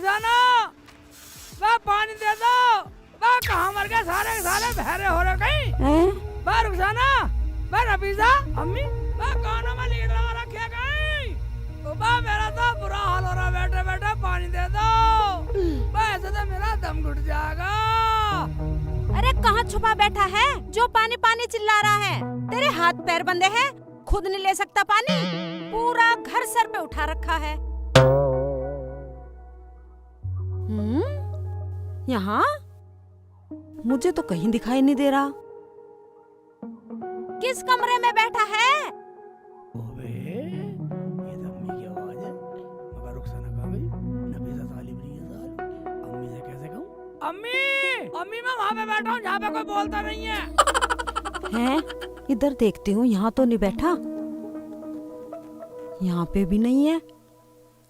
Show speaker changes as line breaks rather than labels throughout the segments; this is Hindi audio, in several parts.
रुखसाना, वह पानी दे दो। वह कहाँ मर गए सारे के सारे, बहरे हो रहे कहीं। वह रुखसाना, वह नफीसा, अम्मी, वह कानों में लीड लगा रखे कहीं। वह मेरा तो बुरा हाल हो रहा, बैठे बैठे पानी दे दो। वह ऐसे तो मेरा दम घुट जाएगा।
अरे कहाँ छुपा बैठा है जो पानी पानी चिल्ला रहा है? तेरे हाथ पैर बंधे हैं, खुद नहीं ले सकता पानी, पूरा घर सर पे उठा रखा है। यहाँ मुझे तो कहीं दिखाई नहीं दे रहा। किस कमरे में बैठा है?
ओबे, ये तो अम्मी की आवाज है। मगर रुखसाना कहाँ गई? नफीसा साली बनी है साली। अम्मी से कैसे कहूँ? अम्मी, अम्मी मैं वहाँ पे बैठा हूँ जहाँ पे कोई बोलता नहीं है।
हैं? इधर देखती हूँ, यहाँ तो नहीं बैठा, यहाँ पे भी नहीं है,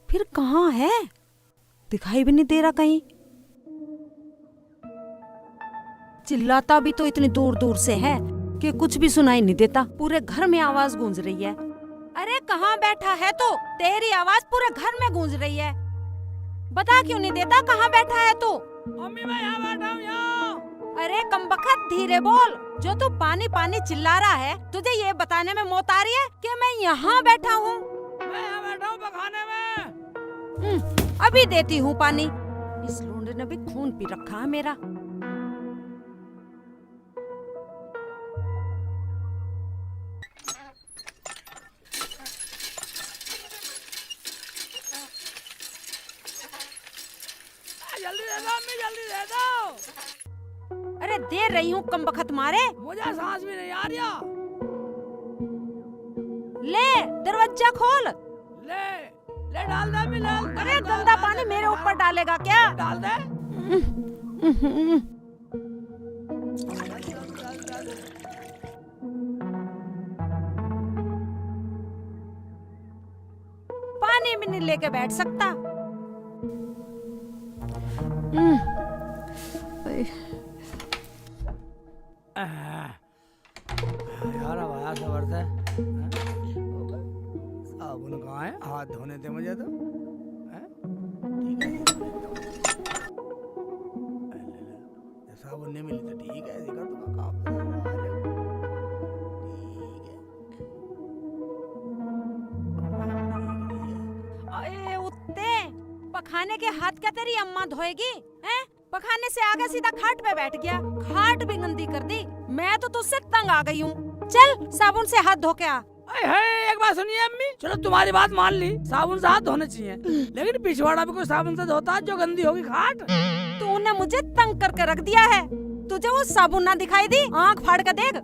फिर कहाँ है? दिखाई भी नहीं दे रहा कहीं। चिल्लाता भी तो इतनी दूर दूर से है कि कुछ भी सुनाई नहीं देता, पूरे घर में आवाज गूंज रही है। अरे कहाँ बैठा है तो? तेरी आवाज पूरे घर में गूंज रही है, बता क्यों नहीं देता कहाँ बैठा है तू?
अम्मी मैं यहाँ बैठा हूँ यहाँ।
अरे कमबख्त धीरे बोल, जो तू पानी पानी चिल्ला रहा है, तुझे ये बताने में मौत आ रही है कि मैं यहाँ बैठा हूँ?
मैं यहाँ बैठा हूँ पखाने में।
अभी देती हूँ पानी। इस लूंडे ने भी खून पी रखा है मेरा।
जल्दी दे दो अम्मी, जल्दी दे दो।
अरे दे रही हूँ कमबख्त मारे।
मुझे सांस भी नहीं आ रही।
ले दरवाजा खोल।
ले ले डाल दे अम्मी, डाल।
अरे गंदा पानी मेरे ऊपर डालेगा क्या?
डाल दे।
पानी भी नहीं लेके बैठ सकता।
यार अब आया खबर से। साबुन कहाँ है? हाथ धोने थे मुझे तो। ठीक है, साबुन नहीं मिली तो ठीक है, कर दूंगा काम।
अरे उत्ते, पखाने के हाथ क्या तेरी अम्मा धोएगी? हैं? पखाने से आगे सीधा खाट पे बैठ गया, खाट भी गंदी कर दी। मैं तो तुझसे तंग आ गई हूँ। चल साबुन से हाथ धो के आ।
एक बात सुनिए अम्मी, चलो तुम्हारी बात मान ली, साबुन से हाथ धोने चाहिए, लेकिन पिछवाड़ा भी कोई साबुन से धोता जो गंदी होगी खाट।
तूने मुझे तंग करके रख दिया है। तुझे वो साबुन ना दिखाई दी? आँख फाड़ कर देख।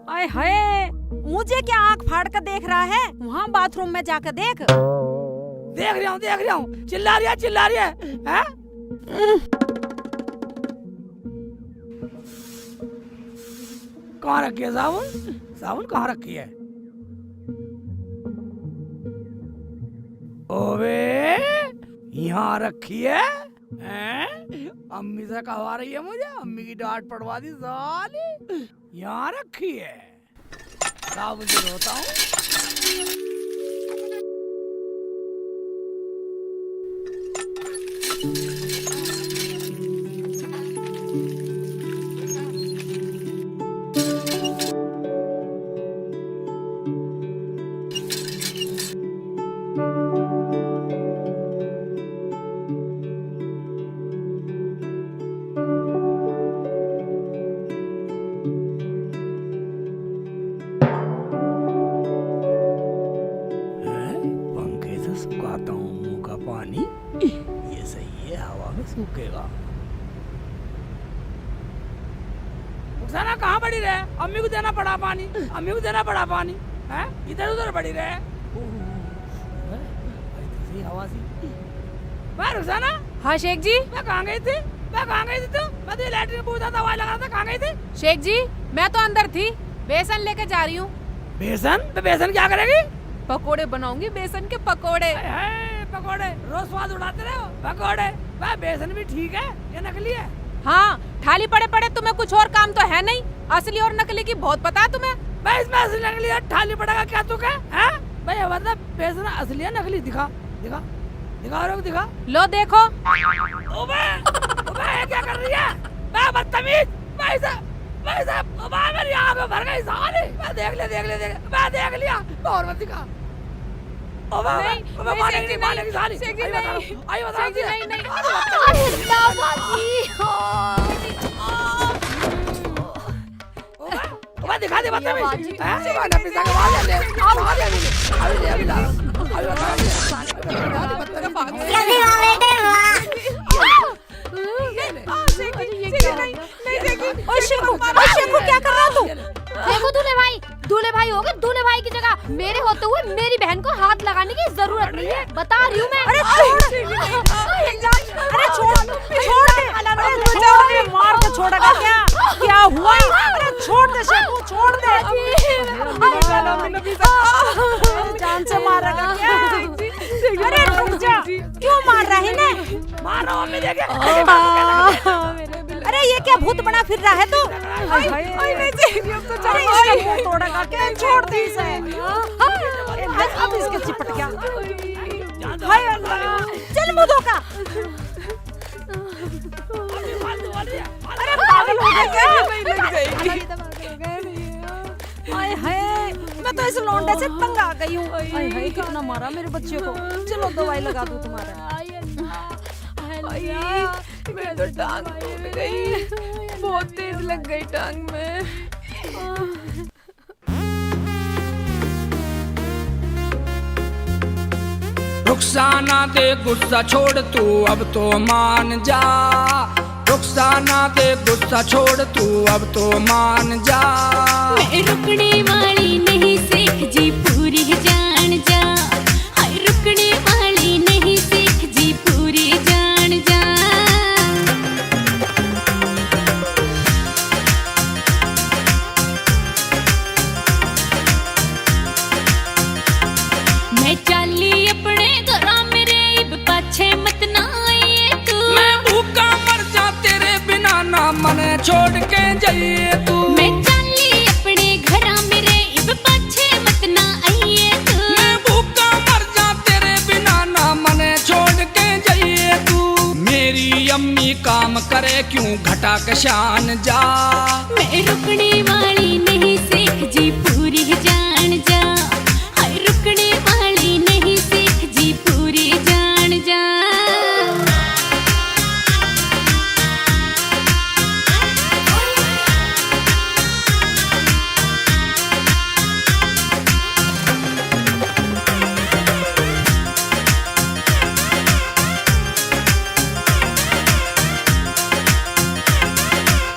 आय हाय, मुझे क्या आँख फाड़ कर देख रहा है? वहाँ बाथरूम में जाकर देख।
देख रहा हूँ, चिल्ला रही है? कहाँ रखी है साबुन? साबुन कहाँ रखी है? ओबे, यहाँ रखी है? अम्मी से कहवा रही है मुझे, अम्मी की डांट पड़वा दी साली। यहाँ रखी है, साबुन से धोता हूँ। सुखाता हूँ मुँह का पानी, ये सही है, हवा में सूखेगा। रुखसाना कहाँ पड़ी रहे? अम्मी को देना पड़ा पानी, अम्मी को देना पड़ा पानी। हैं? इधर उधर पड़ी रहे। सही हवा सी। वाह रुखसाना।
हाँ शेख जी।
मैं कहाँ गई थी? तू? मैं तो लैट्रिन पूछा था, दवाई लगा था, कहाँ गई थी?
शेख जी मैं तो अंदर थी, बेसन लेके जा रही हूँ।
बेसन? तो बेसन क्या करेगी?
पकोड़े बनाऊंगी, बेसन के पकोड़े।
पकोड़े रोज स्वाद उड़ाते रहे हो। पकोड़े? वह बेसन भी ठीक है, ये नकली है।
हाँ, थाली पड़े पड़े तुम्हें कुछ और काम तो है नहीं, असली और नकली की बहुत पता है तुम्हें।
भाई इसमें असली नकली है, थाली पड़ेगा क्या तू क्या? भाई मतलब बेसन असली है नकली? दिखा दिखा दिखा रहा हूँ, दिखा।
लो देखो।
ओबे ये क्या कर रही है? मैं बदतमीज। भाई साहब ओबे मेरी आँख में भर गई साले। मैं देख लिया। और मत दिखा। ओबे मानेगी साली। आई बता दे।
नहीं।
ओबे दिखा दे बदतमीज। मैं नफीसा के बाल ले। अभी ला। अभी बता दे।
शिंकू क्या कर रहा तू?
देखो दूल्हे भाई हो गए। दूल्हे भाई की जगह मेरे होते हुए मेरी बहन को हाथ लगाने की जरूरत नहीं है, बता रही हूँ मैं।
अरे छोड़ दे, मार के छोड़ेगा क्या हुआ? अरे छोड़ दे शिंकू, छोड़ दे। जान से मारेगा क्या? अरे रुक जा, क्यों मार रहा है ना?
मार रहा हूँ, देखे।
अरे ये क्या भूत बना फिर रहा है तू? तोड़ेगा क्या? छोड़ दे इसे। अब इसके चिपट गया। हाय अल्लाह, चल मुँह धोखा। अरे पागल हो गया क्या? हाय हाय, मैं तो इस लौंडे से तंग आ गई हूँ। हाय हाय, कितना मारा मेरे बच्चे को। चलो दवाई लगा दूँ तुम्हारा।
मैं तो टांग टूट गई, बहुत तेज लग गई टांग में।
रुखसाना दे गुस्सा छोड़ तू अब तो मान जा। रुखसाना दे गुस्सा छोड़ तू अब तो मान जा।
मैं रुकने वाली नहीं सीख जी पूरी जान जा। हाय रुकने वाली नहीं सीख जी पूरी जान जा। मैं चाली अपने घरा मेरे इब पाछे मत ना आइए तू।
मैं भूखा मर जा तेरे बिना ना मने छोड़ के जाइए तू।
मैं चाली अपने घरा मेरे इब पाछे मत ना आइए तू।
मैं भूखा मर जा तेरे बिना ना मने छोड़ के जाइए तू। मेरी अम्मी काम करे क्यों घटा के शान जा।
मैं रुकने वाली नहीं सीख जी पूरी जान जा। हाय रुकने वाली नहीं सीख जी पूरी जान जा।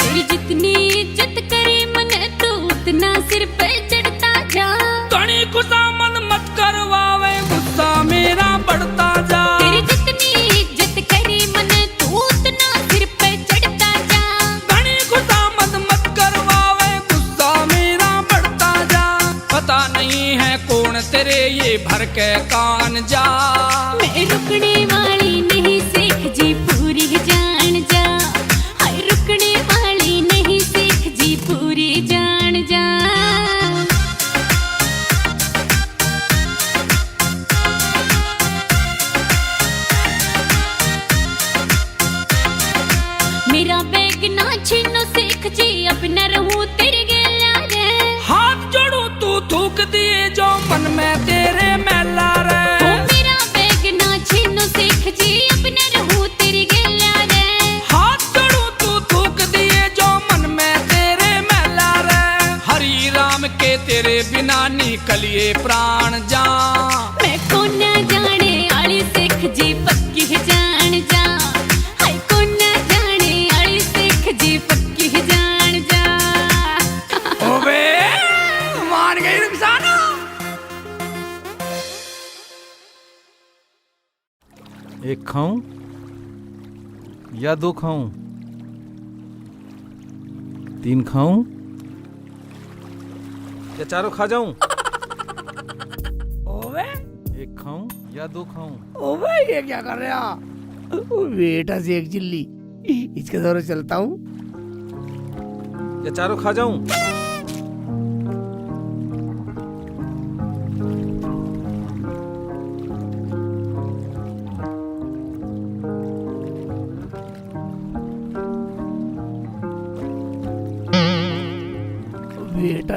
तेरी जितनी इज्जत करी मन तू उतना सिर पे चढ़ता जा।
कणी गुस्सा मन मत करवावे गुस्सा मेरा बढ़ता जा।
तेरी जितनी इज्जत करी मन तू उतना सिर पे चढ़ता जा।
कणी गुस्सा मत करवावे गुस्सा मेरा बढ़ता जा। पता नहीं है कौन तेरे ये भर के कान जा।
मैं रुकने वाली नहीं सीख जी पूरी जान जा। हाय रुकने वाली नहीं सीख जी पूरी जान जा। मेरा बैग ना छीनो सीख जी अब न रहूं तेरे गेला रे।
हाथ जोड़ू तू थूक दिए जो मन में तेरे मैला रे।
ओ मेरा बैग ना छीनो सीख जी अब न रहूं तेरे गेला रे।
हाथ जोड़ू तू थूक दिए जो मन में तेरे मैला रे। हरि राम के तेरे बिना निकलिए प्राण जा।
मैं कोना जाने आली सीख जी पक्की जान जा। हाय कोना जाने आली सीख जी पक्की जान जा।
ओबे मान गई रुखसाना।
एक खाऊं या दो खाऊं? 3 खाऊं या चारों खा जाऊं?
ओबे
एक खाऊं या 2 खाऊं?
ओबे ये क्या कर रहा? बेटा से एक चिल्ली इसके दौरे चलता हूँ।
या चारों खा जाऊं?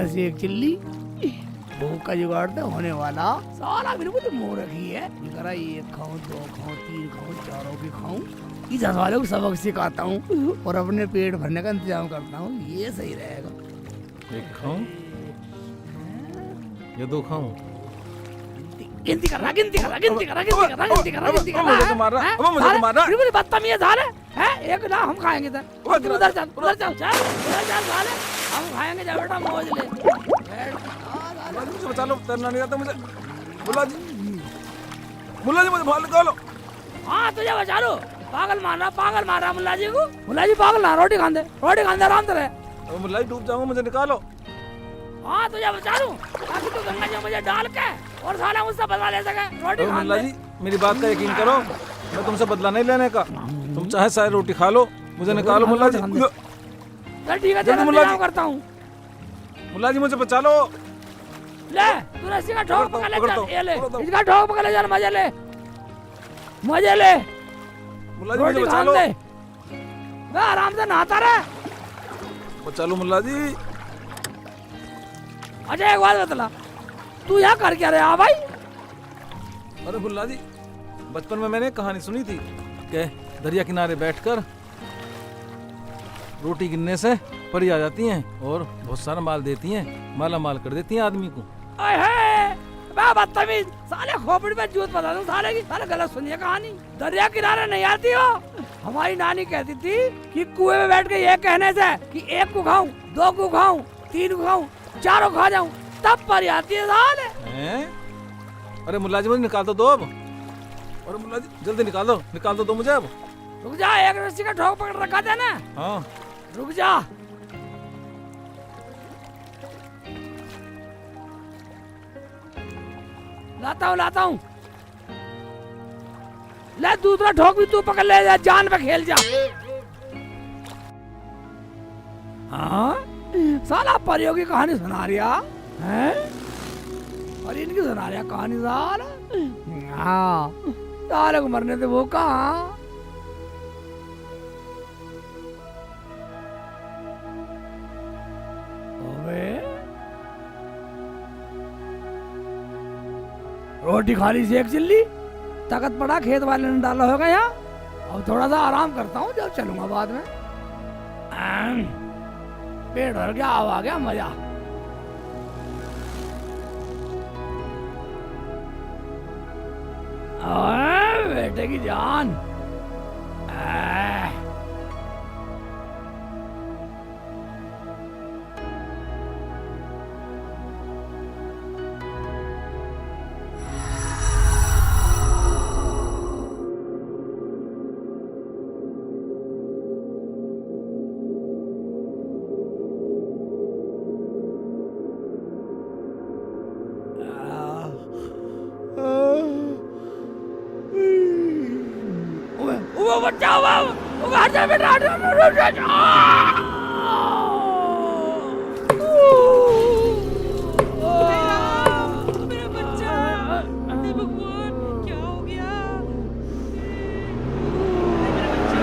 का सेक चिल्ली भूख का जुगाड़ तो होने वाला। साला मेरे को तो मुंह रखी है, करा एक खाऊं, दो खाऊं, तीन खाऊं, चारों भी खाऊं। इस वालों को सबक सिखाता हूँ और अपने पेट भरने का इंतजाम करता हूँ, ये सही रहेगा।
एक खाऊं या दो खाऊं?
गिनती कर रहा, गिनती कर रहा, गिनती कर रहा, गिनती कर रहा, गिनती कर रहा, गिनती कर रहा।
मुझे तो मार रहा, अब मुझे तो मार रहा।
बिल्कुल बदतमीज हाल है, एक ना हम खाएंगे सर। उधर चल, उधर चल, चल, उधर चल साले, हम खाएंगे। जा बेटा मौज ले।
मुझे बचा लो, तैरना नहीं आता मुझे। मुल्ला जी मुझे बाहर निकालो।
हाँ तुझे बचा लो। पागल मार रहा मुल्ला जी को। मुल्ला जी पागल ना, रोटी खान दे आराम से रहे।
मुल्ला जी डूब जाऊंगा, मुझे निकालो।
हाँ तुझे बचा लूं ताकि तू गंगा जी में मुझे डाल के और साला मुझसे बदला ले सके। रोटी खान
मुल्ला
दे।
जी मेरी बात का यकीन करो, मैं तुमसे बदला नहीं लेने का। तुम चाहे सारी रोटी खा लो, मुझे निकालो मुल्ला जी।
चल ठीक है, तेरा इंतजाम करता हूँ।
मुल्ला जी मुझे बचा लो।
ले तू रस्सी का ठोक पकड़ ले, चल ये ले, इसका ठोक पकड़ ले, चल मजे ले।
मुल्ला जी मुझे
रोटी
बचा
खान
लो।
दे, मैं आराम से नहाता रहे।
बचा लो मुल्ला जी।
अच्छा एक बात बतला, तू यहाँ कर क्या रहा भाई?
अरे मुल्ला जी बचपन में मैंने कहानी सुनी थी कि दरिया किनारे बैठकर रोटी गिनने से परी आ जाती हैं और बहुत सारा माल देती हैं, माला माल कर देती हैं आदमी को।
मैं बदतमीज साले खोपड़ी पे जूत बता दूं साले की। साले गलत सुनिए कहानी, दरिया किनारे नहीं आती हो। हमारी नानी कहती थी कि कुएं में बैठ के ये कहने से कि एक को खाऊं, दो को खाऊं, तीन को खाऊं, चारों खा जाऊं, तब परी आती है साले।
अरे मुल्ला जी मुझे निकाल दो अब। अरे मुल्ला जी जल्दी निकाल दो मुझे अब।
रुक जा, एक रस्सी का ठोक पकड़ रखा था ना।
हाँ
रुक जा। लाता हूँ। ले दूसरा ठोक भी तू पकड़ ले, जा जान पे खेल जा। हाँ साला परियों की कहानी सुना रिया है, और इनकी सुना रिया कहानी साला। हाँ साले को मरने से वो कहाँ। रोटी खाली से एक चिल्ली, ताकत पड़ा खेत वाले ने डाला होगा यहाँ। अब थोड़ा सा आराम करता हूँ, जब चलूंगा बाद में। पेट भर गया, अब आ गया मजा। बेटे की जान। बचाओ हट जा बेटा,
मेरा बच्चा, हे भगवान क्या हो गया? मेरा बच्चा,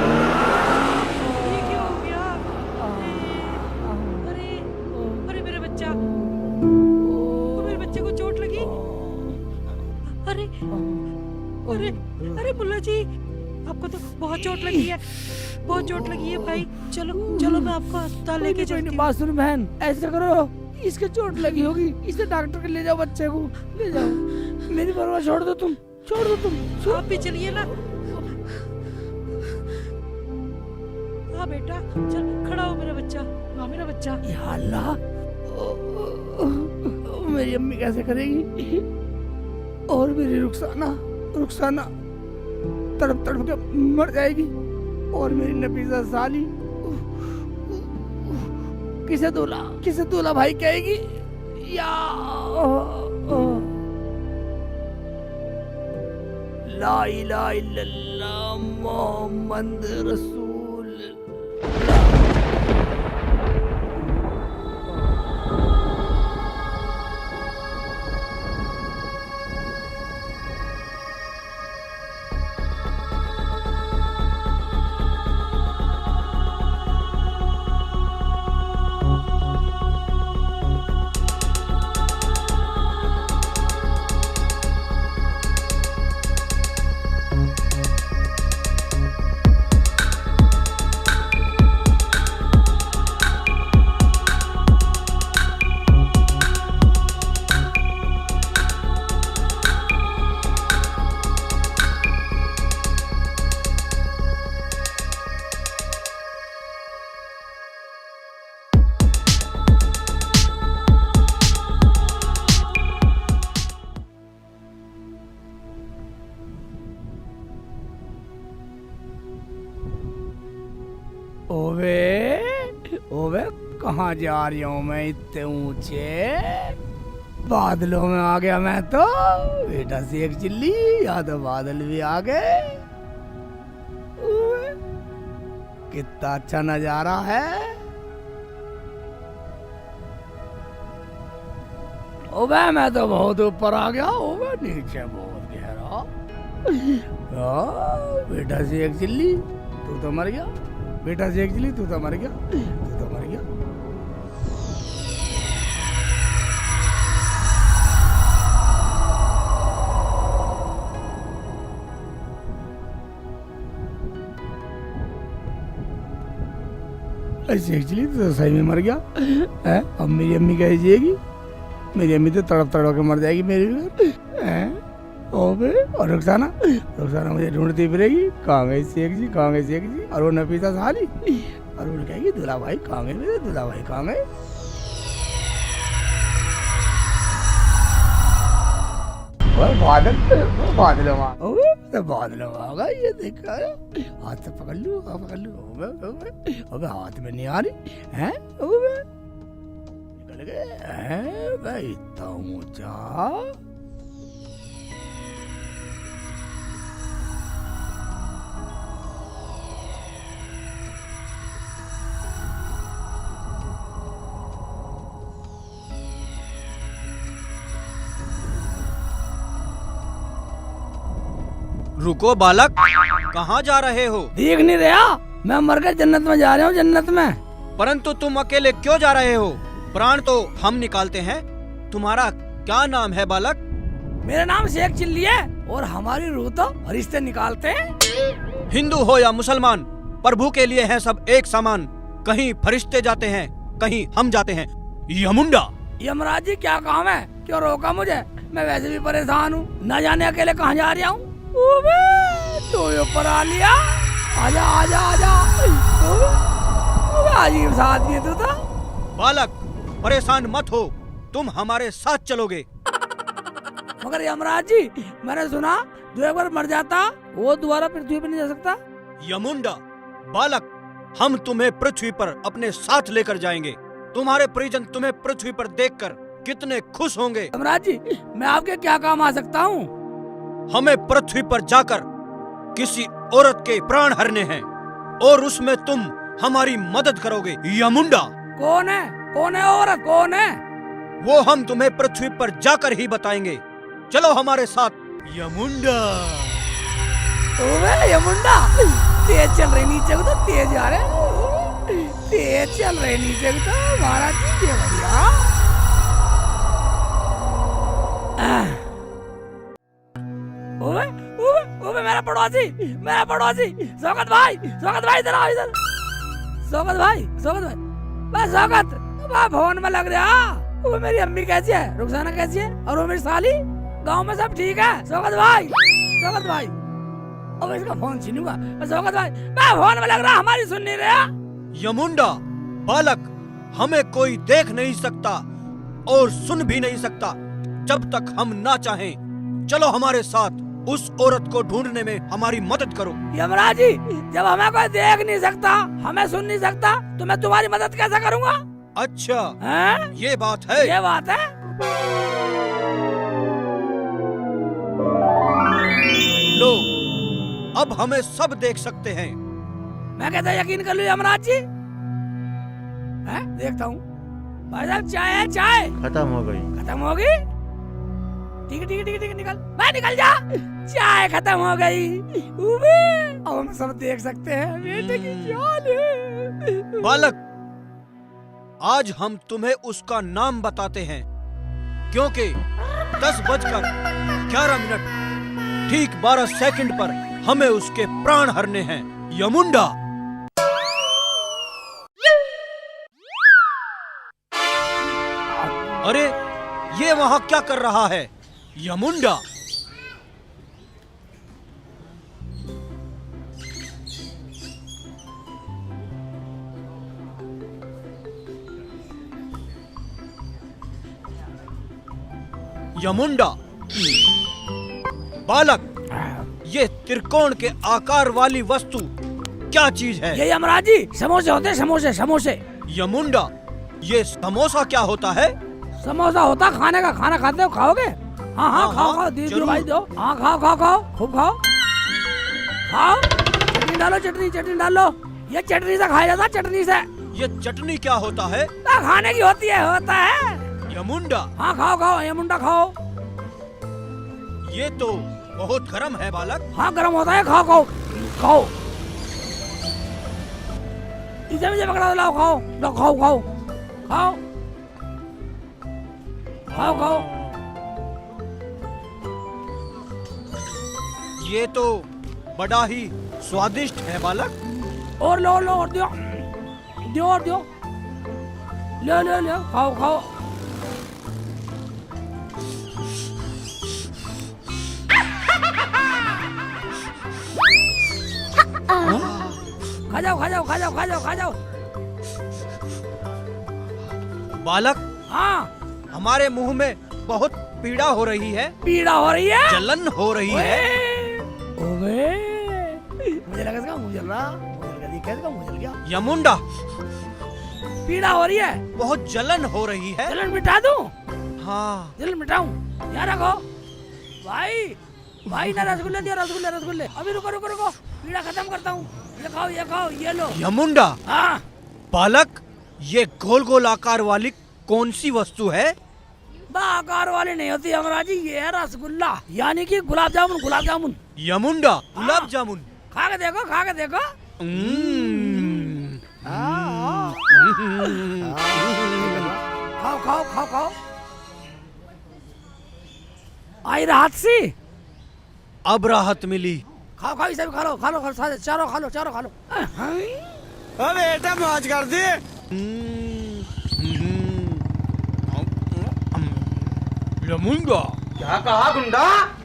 ये क्या हो गया? अरे मेरा बच्चा, मेरे बच्चे को चोट लगी। अरे अरे अरे मुल्ला जी आपको तो बहुत चोट लगी है, बहुत चोट लगी है भाई। चलो मैं आपको अस्पताल लेके चलती हूँ।
बात सुन बहन, ऐसा करो, इसके चोट लगी होगी, इसे डॉक्टर के ले जाओ, बच्चे को ले जाओ। मेरी परवाह छोड़ दो तुम।
आप भी चलिए ना। हाँ बेटा चल, खड़ा हो मेरा बच्चा। हाँ मेरा बच्चा।
या अल्लाह, मेरी अम्मी कैसे करेगी, और मेरी रुखसाना तड़प के मर जाएगी, और मेरी नफीसा साली किसे दूल्हा भाई कहेगी। या ला इलाहा इल्लल्लाह मोहम्मद रसूल। ओवे कहाँ जा रही हूँ मैं इतने ऊंचे बादलों में आ गया मैं तो। बेटा शेख चिल्ली, यहाँ तो बादल भी आ गए। ओवे, कितना अच्छा नजारा है। ओवे मैं तो बहुत ऊपर आ गया। ओवे नीचे बहुत गहरा। बेटा शेख चिल्ली तू तो मर गया। बेटा शेख चिल्ली तू तो मर गया। तू तो मर गया। शेख चिल्ली तो सही में मर गया है। अब मेरी अम्मी कैसे जिएगी? मेरी अम्मी तो तड़प तड़प के मर जाएगी मेरी है। ओबे और रुखसाना मुझे ढूंढती फिरेगी, कहाँ गई शेख जी, कहाँ गई शेख जी। और वो नफीसा साली और वो कहेगी दूल्हा भाई कहाँ गए, मेरे दूल्हा भाई कहाँ गए। बादल आ गए। ये देखा हाथ से पकड़ लूं, अबे हाथ में नहीं आ रही है। निकल गए भाई इतना ऊंचा।
रुको बालक, कहाँ जा रहे हो?
देख नहीं रहा? मैं मरकर जन्नत में जा रहा हूँ, जन्नत में।
परंतु तुम अकेले क्यों जा रहे हो? प्राण तो हम निकालते हैं। तुम्हारा क्या नाम है बालक?
मेरा नाम शेख चिल्ली है और हमारी रूह तो रिश्ते निकालते हैं।
हिंदू हो या मुसलमान, प्रभु के लिए है सब एक समान। कहीं फरिश्ते जाते हैं, कहीं हम जाते हैं। यमुंडा।
यमराज जी क्या काम है? क्यों रोका मुझे? मैं वैसे भी परेशान हूँ, न जाने अकेले कहाँ जा रहा हूँ। तो ऊपर आ लिया। आजा आजा आजा। अजीब सा आदमी है तू तो।
बालक परेशान मत हो, तुम हमारे साथ चलोगे।
मगर यमराज जी मैंने सुना जो एक बार मर जाता वो दोबारा पृथ्वी पर नहीं जा सकता।
यमुंडा बालक, हम तुम्हें पृथ्वी पर अपने साथ लेकर जाएंगे। तुम्हारे परिजन तुम्हें पृथ्वी पर देखकर कितने खुश होंगे।
यमराज जी मैं आपके क्या काम आ सकता हूँ?
हमें पृथ्वी पर जाकर किसी औरत के प्राण हरने हैं और उसमें तुम हमारी मदद करोगे। यमुंडा।
कौन है? कौन है औरत? कौन है?
वो हम तुम्हें पृथ्वी पर जाकर ही बताएंगे। चलो हमारे साथ। यमुंडा।
ओए यमुंडा तेज चल रही नीचे को, तो तेज आ रहे, तेज चल रहे नीचे को तो महाराज जी के बढ़िया। ओए ओए ओए मेरा पड़ोसी शौकत भाई इधर आओ इधर। शौकत भाई बस शौकत फोन में लग रहा। वो मेरी अम्मी कैसी है, रुखसाना कैसी है, और वो मेरी साली, गांव में सब ठीक है? शौकत भाई अब इसका फोन छीनूंगा। शौकत भाई मैं फोन में लग रहा, हमारी सुन नहीं रहा।
यमुंडा बालक, हमें कोई देख नहीं सकता और सुन भी नहीं सकता जब तक हम ना चाहें। चलो हमारे साथ, उस औरत को ढूंढने में हमारी मदद करो।
यमराज जी जब हमें कोई देख नहीं सकता, हमें सुन नहीं सकता, तो मैं तुम्हारी मदद कैसे करूंगा?
अच्छा
है?
ये बात है।
ये बात है।
लो अब हमें सब देख सकते हैं।
मैं कहता यकीन कर लूं यमराज जी? है? देखता हूँ। भाई साहब चाय है? चाय
खत्म हो गई।
खत्म हो गई? ठीक है निकल भाई, निकल जा। चाय खत्म हो गई। अब हम सब देख सकते हैं बेटे की चाल है।
बालक आज हम तुम्हें उसका नाम बताते हैं, क्योंकि 10:11 ठीक 12 सेकंड पर हमें उसके प्राण हरने हैं। यमुंडा। अरे ये वहां क्या कर रहा है? यमुंडा। यमुंडा बालक, ये त्रिकोण के आकार वाली वस्तु क्या चीज है?
ये यमराज जी समोसे होते हैं, समोसे समोसे।
यमुंडा, ये समोसा क्या होता है?
समोसा होता खाने का, खाना खाते हो, खाओगे? हाँ हाँ खाओ खाओ, दीदी
जरूर।
भाई दो। हाँ खाओ खाओ खाओ, खूब खाओ खाओ। चटनी डालो, चटनी चटनी डालो। ये चटनी से खाया जाता है, चटनी से।
ये चटनी क्या होता है?
खाने की होती है, होता है।
यमुंडा,
हाँ खाओ खाओ, ये मुंडा खाओ।
ये तो बहुत गर्म है बालक।
हाँ गर्म होता है, खाओ खाओ खाओ। इसे मुझे पकड़ा दो, लाओ खाओ, लो खाओ खाओ खाओ खाओ खाओ।
ये तो बड़ा ही स्वादिष्ट है बालक।
और लो लो और दियो, दियो और दियो। लो लो लो, खाओ खाओ। खा जाओ खा जाओ खा जाओ खा जाओ खा जाओ।
बालक,
हाँ
हमारे मुंह में बहुत पीड़ा हो रही है,
पीड़ा हो रही है।
जलन हो रही है।
ओए, मुझे लगा इसका मुंह जल रहा, मुझे लगा देखा इसका मुंह जल गया।
यमुंडा,
पीड़ा हो रही है,
बहुत जलन हो रही है।
जलन मिटा दूं?
हाँ,
जलन मिटाऊं? यहाँ रखो भाई, भाई ना रसगुल्ले दियो, रसगुल्ले रसगुल्ले। अभी रुको रुको रुको, पीड़ा खत्म करता हूँ। ये खाओ ये खाओ, ये लो।
यमुंडा,
हाँ
बालक, ये गोल गोल आकार वाली कौन सी वस्तु है?
आकार वाली नहीं होती हमारा जी, ये है रसगुल्ला, यानी कि गुलाब जामुन, गुलाब जामुन।
यमुंडा, गुलाब जामुन।
खा के देखो, खा के देखो। खाओ खाओ खाओ खाओ। आई राहत सी।
अब राहत मिली।
खाओ खाओ, इसे भी खा लो खा लो, चारों खा लो, चारों खा लो।
बेटा मौज कर दी।
यमुंडा,
क्या कहा गुंडा?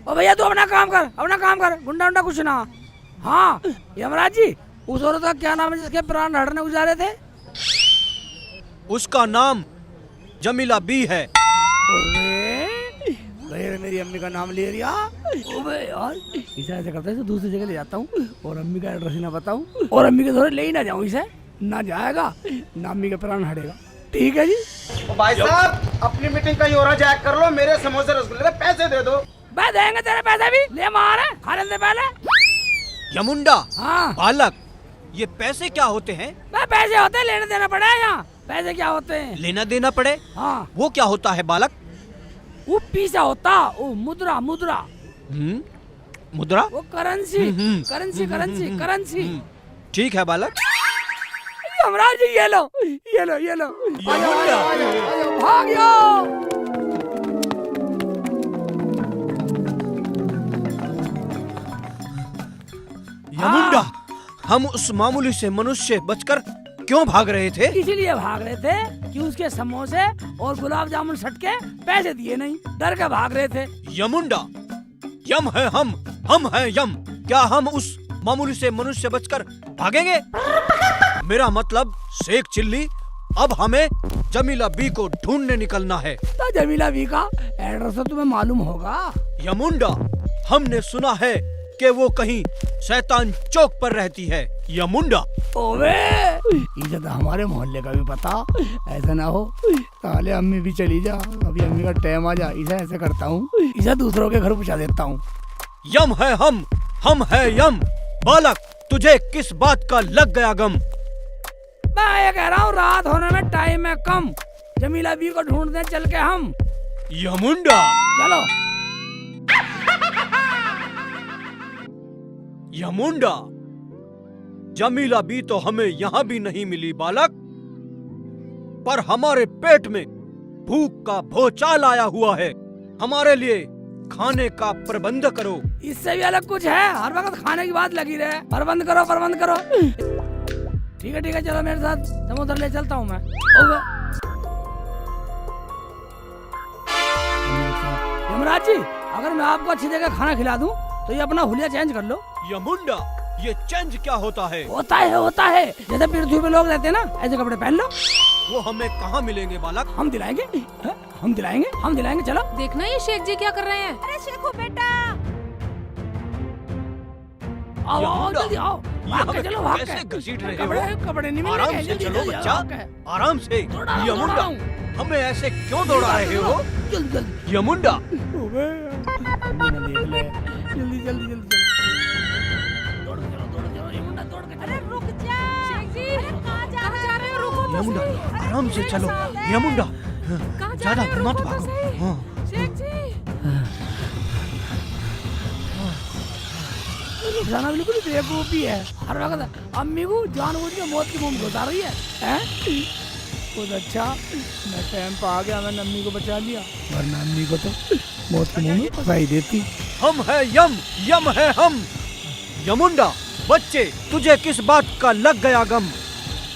ओ भैया तू अपना काम कर, अपना काम कर, गुंडा उंडा कुछ ना। हाँ यमराज जी, उस औरत का क्या नाम है जिसके प्राण हड़ने गुजारे थे?
उसका नाम जमीला बी है।
भैया मेरी अम्मी का नाम ले लिया। ओबे यार, इसे ऐसे करते हैं तो दूसरी जगह ले जाता हूँ और अम्मी का एड्रेस ही ना बताऊँ और अम्मी के थोड़े ले ही ना जाऊँ। इसे ना जाएगा ना अम्मी का प्राण हटेगा। ठीक है जी।
भाई साहब, अपनी मीटिंग कहीं और जैक कर लो, मेरे समोसे रसगुल्ले के पैसे दे दो।
मैं देंगे तेरे पैसे भी, ले मार खा लेने पहले।
यमुंडा,
हाँ
बालक, ये पैसे क्या होते हैं?
मैं पैसे होते हैं, लेने देना पड़े यहाँ। पैसे क्या होते हैं?
लेना देना पड़े?
हाँ
वो क्या होता है बालक?
वो पैसा होता, वो मुद्रा, मुद्रा।
मुद्रा?
वो करेंसी, करेंसी करेंसी करेंसी।
ठीक है बालक।
यमराज जी ये लो ये लो ये लो। आ जाओ, आ जाओ, आ जाओ, आ जाओ, भाग जाओ।
यमुंडा, हम उस मामूली से मनुष्य बचकर क्यों भाग रहे थे?
इसीलिए भाग रहे थे कि उसके समोसे और गुलाब जामुन सटके पैसे दिए नहीं, डर के भाग रहे थे।
यमुंडा, यम है हम है यम। क्या हम उस मामूली से मनुष्य बचकर भागेंगे? मेरा मतलब शेख चिल्ली, अब हमें जमीला बी को ढूंढने निकलना है।
तो जमीला बी का एड्रेस तो तुम्हें मालूम होगा।
यमुंडा, हमने सुना है कि वो कहीं शैतान चौक पर रहती है। यमुंडा,
ओवे, इसे तो हमारे मोहल्ले का भी पता। ऐसा ना हो ताले अम्मी भी चली जा, अभी अम्मी का टाइम आ जा। इसे ऐसे करता हूँ, इसे दूसरों के घर पहुँचा देता हूँ।
यम है हम है यम। बालक, तुझे किस बात का लग गया गम?
मैं ये कह रहा हूँ, रात होने में टाइम है कम, जमीला बी को ढूंढने चल के हम।
यमुंडा,
चलो।
यमुंडा, जमीला बी तो हमें यहाँ भी नहीं मिली बालक, पर हमारे पेट में भूख का भूचाल आया हुआ है। हमारे लिए खाने का प्रबंध करो।
इससे भी अलग कुछ है, हर वक्त खाने की बात लगी रहे। प्रबंध करो, प्रबंध करो। ठीक है चलो मेरे साथ, समुद्र ले चलता हूँ मैं। ओके यमराज जी, अगर मैं आपको अच्छी जगह खाना खिला दूं तो ये अपना हुलिया चेंज कर लो।
यमुंडा, ये चेंज क्या होता है?
होता है जैसे पृथ्वी पे लोग रहते हैं ना, ऐसे कपड़े पहन लो।
वो हमें कहाँ मिलेंगे बालक?
हम दिलाएंगे, हम दिलाएंगे। चलो
देखना ये शेख जी क्या कर रहे हैं।
अरे शेखू बेटा,
आओ
यमुंडा।
जल्दी आओ, भाग के
हमें
चलो, भाग
कैसे
के।
घसीट रहे
कपड़े
हो?
कपड़े नहीं मिलेंगे,
आराम से
जल्दी,
चलो
जल्दी,
बच्चा,
भाग के।
आराम से।
दौड़ा रहा हूँ,
यमुंडा,
दौड़ा रहा
हमें ऐसे क्यों दौड़ा रहे हो?
जल्दी जल्दी
यमुंडा,
ओबे, अम्मी ना देख ले। जल्दी जल्दी जल्दी दौड़ के चलो ये मुंडा दौड़ के
अरे
चलो।
रुक जा शेख जी, अरे कहाँ जा रहे हो? रुको तो
यमुंडा,
सही।
आराम से
मेरे
चलो।
साथ है।
यमुंडा,
कहाँ जा
ज्यादा
रहे हो?
मत
रुको तो
भागो।
सही।
हाँ।
शेख जी,
रुखसाना बिल्कुल बेवकूफी है, हर वक्त अम्मी को जानबूझ के मौत की मुंह में घुसा रही है, हैं? बहुत अच्छा, मैं टाइम पर आ गया, मैंने अम्मी को बचा लिया, वरना अम्मी को तो मौत के मुंह में फंसा ही देती।
हम है यम, यम है हम। यमुंडा, बच्चे, तुझे किस बात का लग गया गम?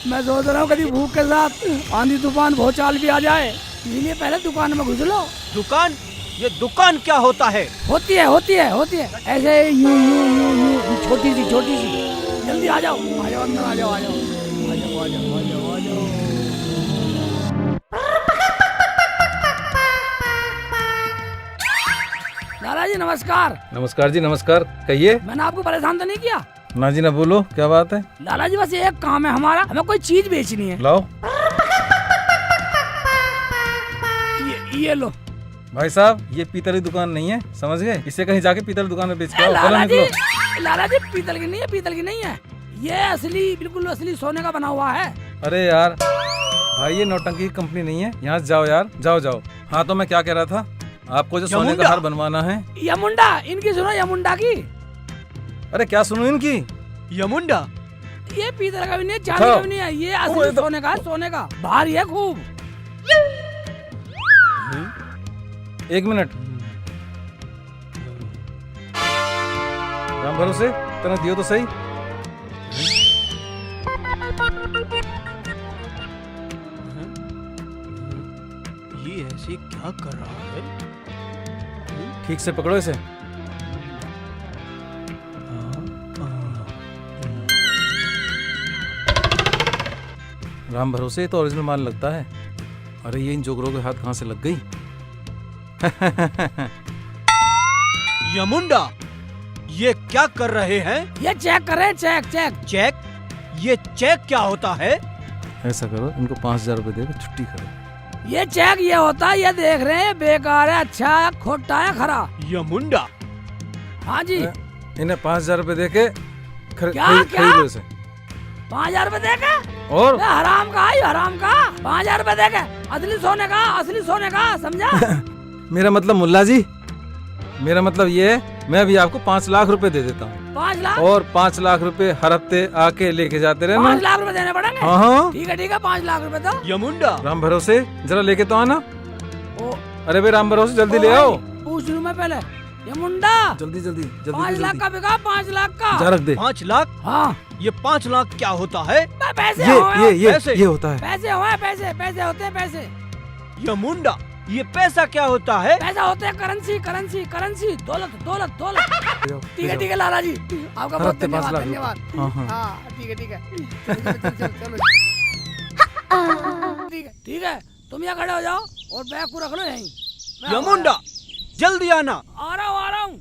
मैं सोच रहा हूँ कभी भूख के साथ आंधी तूफान भूचाल भी आ जाए, इसलिए पहले दुकान में घुस लो।
दुकान? ये दुकान क्या होता है?
होती है ऐसे यूं यूं यूं यूं छोटी सी जल्दी आ जाओ अंदर आ जाओ लाला जी नमस्कार।
नमस्कार जी, नमस्कार। कहिए।
मैंने आपको परेशान तो नहीं किया?
ना जी ना, बोलो क्या बात है।
लाला जी बस एक काम है हमारा, हमें कोई चीज बेचनी है।
लाओ।
ये लो।
भाई साहब, ये पीतल की दुकान नहीं है, समझ गए? इसे कहीं जाके पीतल की दुकान में बेच के आओ। चलो निकलो।
लाला जी पीतल की नहीं है, ये असली, बिल्कुल असली सोने का बना हुआ है।
अरे यार भाई, ये नौटंकी की कंपनी नहीं है, यहाँ से जाओ यार, जाओ। हाँ तो मैं क्या कह रहा था, आपको जो सोने का हार बनवाना है।
यमुंडा, इनकी सुनो, यमुंडा की।
अरे क्या सुनो इनकी?
यमुंडा,
ये पीतल का भी नहीं है, चांदी का भी नहीं है, ये असली सोने का है, सोने का, भारी है खूब।
एक मिनट, राम भरोसे तना दियो तो सही।
ये ऐसे क्या कर रहा है?
ठीक से पकड़ो इसे। राम भरोसे तो ओरिजिनल माल लगता है। अरे ये इन जोगरों के हाथ कहाँ से लग गई?
यमुंडा, ये क्या कर रहे हैं?
ये चेक कर रहे हैं, चेक।
चेक? ये चेक क्या होता है?
ऐसा करो, इनको 5,000 रुपए देकर छुट्टी करो।
ये चेक ये होता है, ये देख रहे हैं, बेकार है, अच्छा है, खोटा है, खरा।
यमुंडा,
हाँ जी।
इन्हें 5,000 रुपए देके
क्या?
खरीद लो इसे।
5,000 रुपए देके?
और
हराम का, 5,000 रुपए देके, असली सोने का, समझा?
मेरा मतलब मुल्ला जी, मेरा मतलब ये है, मैं भी आपको 5 लाख रुपए दे देता हूँ।
5 लाख?
और 5 लाख रुपए हर हफ्ते आके लेके जाते रहे।
5 लाख रुपए देने पड़ेंगे?
हाँ।
ठीक है, 5 लाख रुपए दो।
यमुंडा,
राम भरोसे जरा लेके तो आना।
ओ,
अरे भाई राम भरोसे जल्दी ले आओ।
पूछ लूं मैं पहले। ये मुंडा
जल्दी
5 लाख का बिका, 5 लाख का।
जा रख दे।
5 लाख?
हाँ,
ये 5 लाख क्या होता है?
पैसे
ये होता है।
पैसे हुए, पैसे होते हैं, पैसे।
यमुंडा, ये पैसा क्या होता है?
पैसा होते हैं करेंसी, दौलत। ठीक है लाला जी, आपका बहुत धन्यवाद। हाँ, ठीक है। चलो। ठीक है, तुम यहाँ खड़े हो जाओ और बैग को रख लो यहीं।
यमुंडा, जल्दी आना।
आ रहा हूँ।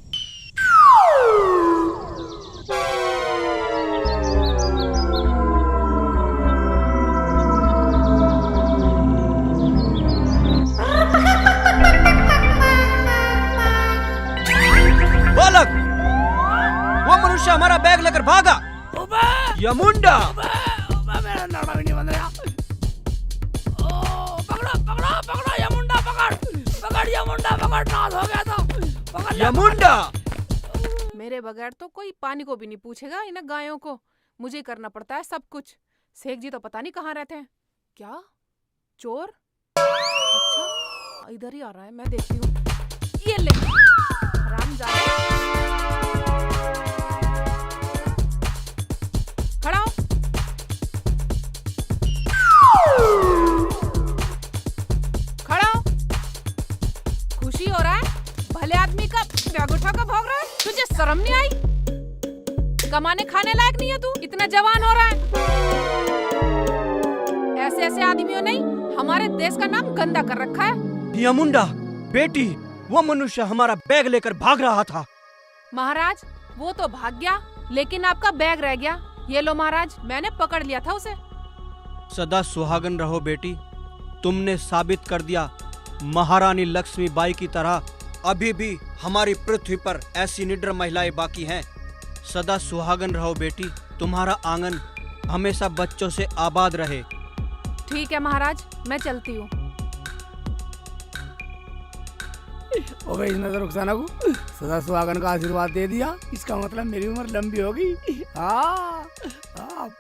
बालक, वो मनुष्य हमारा बैग लेकर भागा। यमुंडा,
मेरा नाड़ा भी नहीं बन रहा। पकड़ो यमुंडा, पकड़ यमुंडा, नाश हो गया था। पकड़
यमुंडा।
मेरे बगैर तो कोई पानी को भी नहीं पूछेगा, इन्हें गायों को मुझे करना पड़ता है सब कुछ। शेख जी तो पता नहीं कहाँ रहते हैं। क्या चोर? अच्छा इधर ही आ रहा है, मैं देखती हूँ। ये ले हरामजादा, खड़ा हो। खड़ा हो। खुशी हो रहा है? भले आदमी का बैग उठा कर भाग रहा है, तुझे शर्म नहीं आई? कमाने खाने लायक नहीं है तू, इतना जवान हो रहा है। ऐसे आदमियों ने हमारे देश का नाम गंदा कर रखा है।
यमुंडा, बेटी, वो मनुष्य हमारा बैग लेकर भाग रहा था।
महाराज वो तो भाग गया, लेकिन आपका बैग रह गया।
ये लो महाराज, मैंने पकड़ लिया था उसे।
सदा सुहागन रहो बेटी। तुमने साबित कर दिया महारानी लक्ष्मीबाई की तरह अभी भी हमारी पृथ्वी पर ऐसी निडर महिलाएं बाकी हैं। सदा सुहागन रहो बेटी। तुम्हारा आंगन हमेशा बच्चों से आबाद रहे।
ठीक है महाराज, मैं चलती हूँ।
हो गई इसने रुखसाना को सदा सुहागन का आशीर्वाद दे दिया। इसका मतलब मेरी उम्र लंबी होगी। हाँ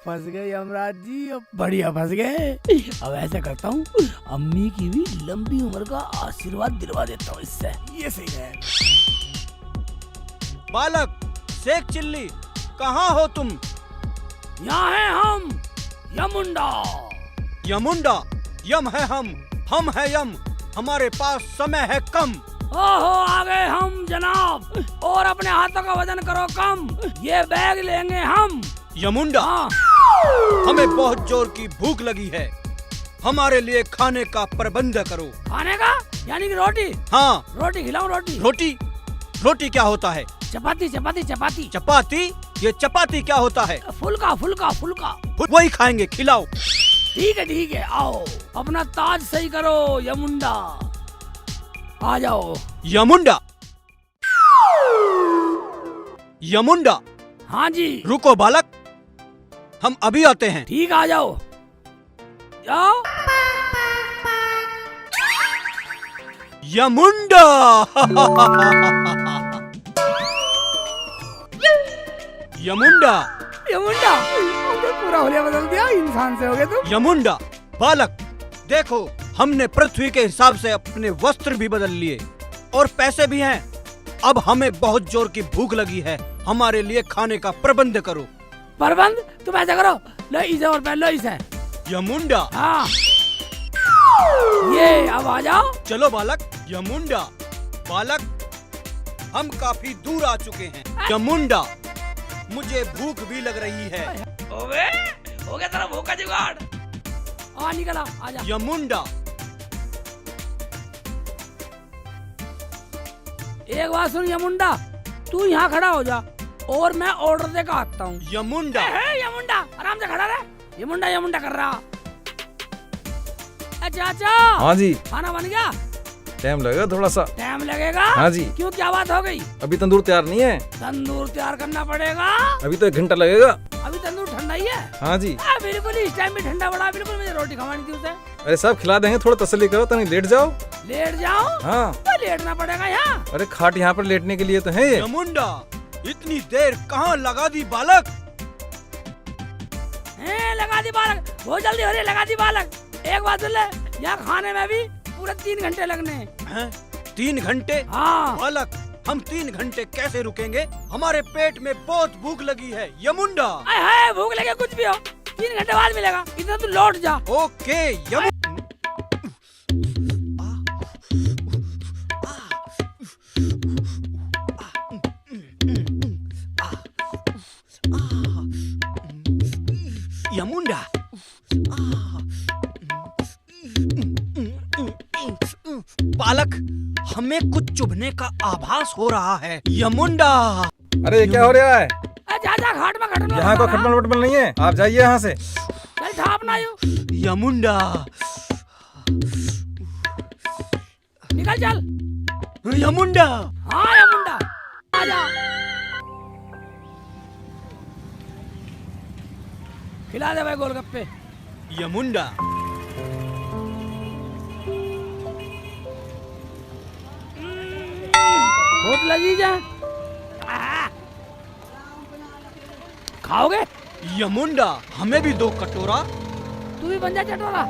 फंस गए यमराज जी, अब बढ़िया फंस गए। अब ऐसा करता हूँ, अम्मी की भी लंबी उम्र का आशीर्वाद दिलवा देता हूँ इससे। ये सही है।
बालक शेख चिल्ली, कहाँ हो तुम?
यहाँ है हम, यमुंडा।
यमुंडा? यम है हम है यम। हमारे पास समय है कम।
ओहो आ गए हम जनाब, और अपने हाथों का वजन करो कम। ये बैग लेंगे हम।
यमुंडा,
हाँ।
हमें बहुत जोर की भूख लगी है। हमारे लिए खाने का प्रबंध करो।
खाने का यानी कि रोटी?
हाँ।
रोटी खिलाऊं? रोटी?
रोटी क्या होता है?
चपाती चपाती चपाती।
चपाती? ये चपाती क्या होता है?
फुल्का फुल्का फुल्का।
वही खाएंगे, खिलाओ।
ठीक है, आओ अपना ताज सही करो यमुंडा। आ जाओ।
यमुंडा?
हाँ जी।
रुको बालक, हम अभी आते हैं।
ठीक, आ जाओ। जाओ।
यमुंडा। यमुंडा
हमने पूरा होलिया बदल दिया, इंसान से हो गए तुम।
यमुंडा, बालक देखो, हमने पृथ्वी के हिसाब से अपने वस्त्र भी बदल लिए और पैसे भी हैं। अब हमें बहुत जोर की भूख लगी है। हमारे लिए खाने का प्रबंध करो।
प्रबंध? तुम ऐसा करो, लो इसे और पहन इसे।
यमुंडा?
हाँ। ये अब आ जाओ।
चलो बालक। यमुंडा, बालक हम काफी दूर आ चुके हैं। यमुंडा, मुझे भूख भी लग रही है।
हो गया तेरा भूख का जुगाड़। आ निकला, आजा।
यमुंडा,
एक बात सुन यमुंडा, तू यहाँ खड़ा हो जा और मैं ऑर्डर दे के आता हूँ।
यमुंडा।
यमुंडा आराम से खड़ा रहे। यमुंडा कर रहा। चाचा।
हाँ जी।
खाना बन गया?
टाइम लगेगा थोड़ा सा।
टाइम लगेगा?
हाँ जी।
क्यों, क्या बात हो गई?
अभी तंदूर तैयार नहीं है।
तंदूर तैयार करना पड़ेगा।
अभी तो 1 घंटा लगेगा।
अभी तंदूर ठंडा ही है।
हाँ जी।
बिल्कुल इस टाइम में ठंडा पड़ा। बिल्कुल मुझे रोटी खवानी थी उसे।
अरे सब खिला देंगे, थोड़ा तसल्ली करो, तनी लेट जाओ।
लेट जाओ?
हाँ।
लेटना पड़ेगा यहाँ।
अरे खाट यहाँ पर लेटने के लिए तो है ये।
यमुंडा, इतनी देर कहाँ लगा दी बालक?
लगा दी बालक, बहुत जल्दी हो रही है। लगा दी बालक। एक बात सुन ले, यहाँ खाने में भी पूरे 3 घंटे लगने हैं।
3 घंटे?
हाँ।
बालक, हम 3 घंटे कैसे रुकेंगे? हमारे पेट में बहुत भूख लगी है। यमुंडा।
है भूख लगे कुछ भी हो, 3 घंटे बाद मिलेगा। इतना तू लौट जा।
ओके यमुंडा। यमुंडा, बालक हमें कुछ चुभने का आभास हो रहा है। यमुंडा।
अरे ये क्या हो रहा है?
जा घाट में खटमल।
यहाँ कोई खटमल वटमल नहीं है, आप जाइए यहाँ से।
चल छाप ना यू।
यमुंडा।
निकल चल।
यमुंडा।
हाँ यमुंडा, आजा। खिला दे भाई गोलगप्पे।
यमुंडा।
बहुत लजीज है। खाओगे?
यमुंडा, हमें भी 2 कटोरा।
तू भी बन जा चटोरा।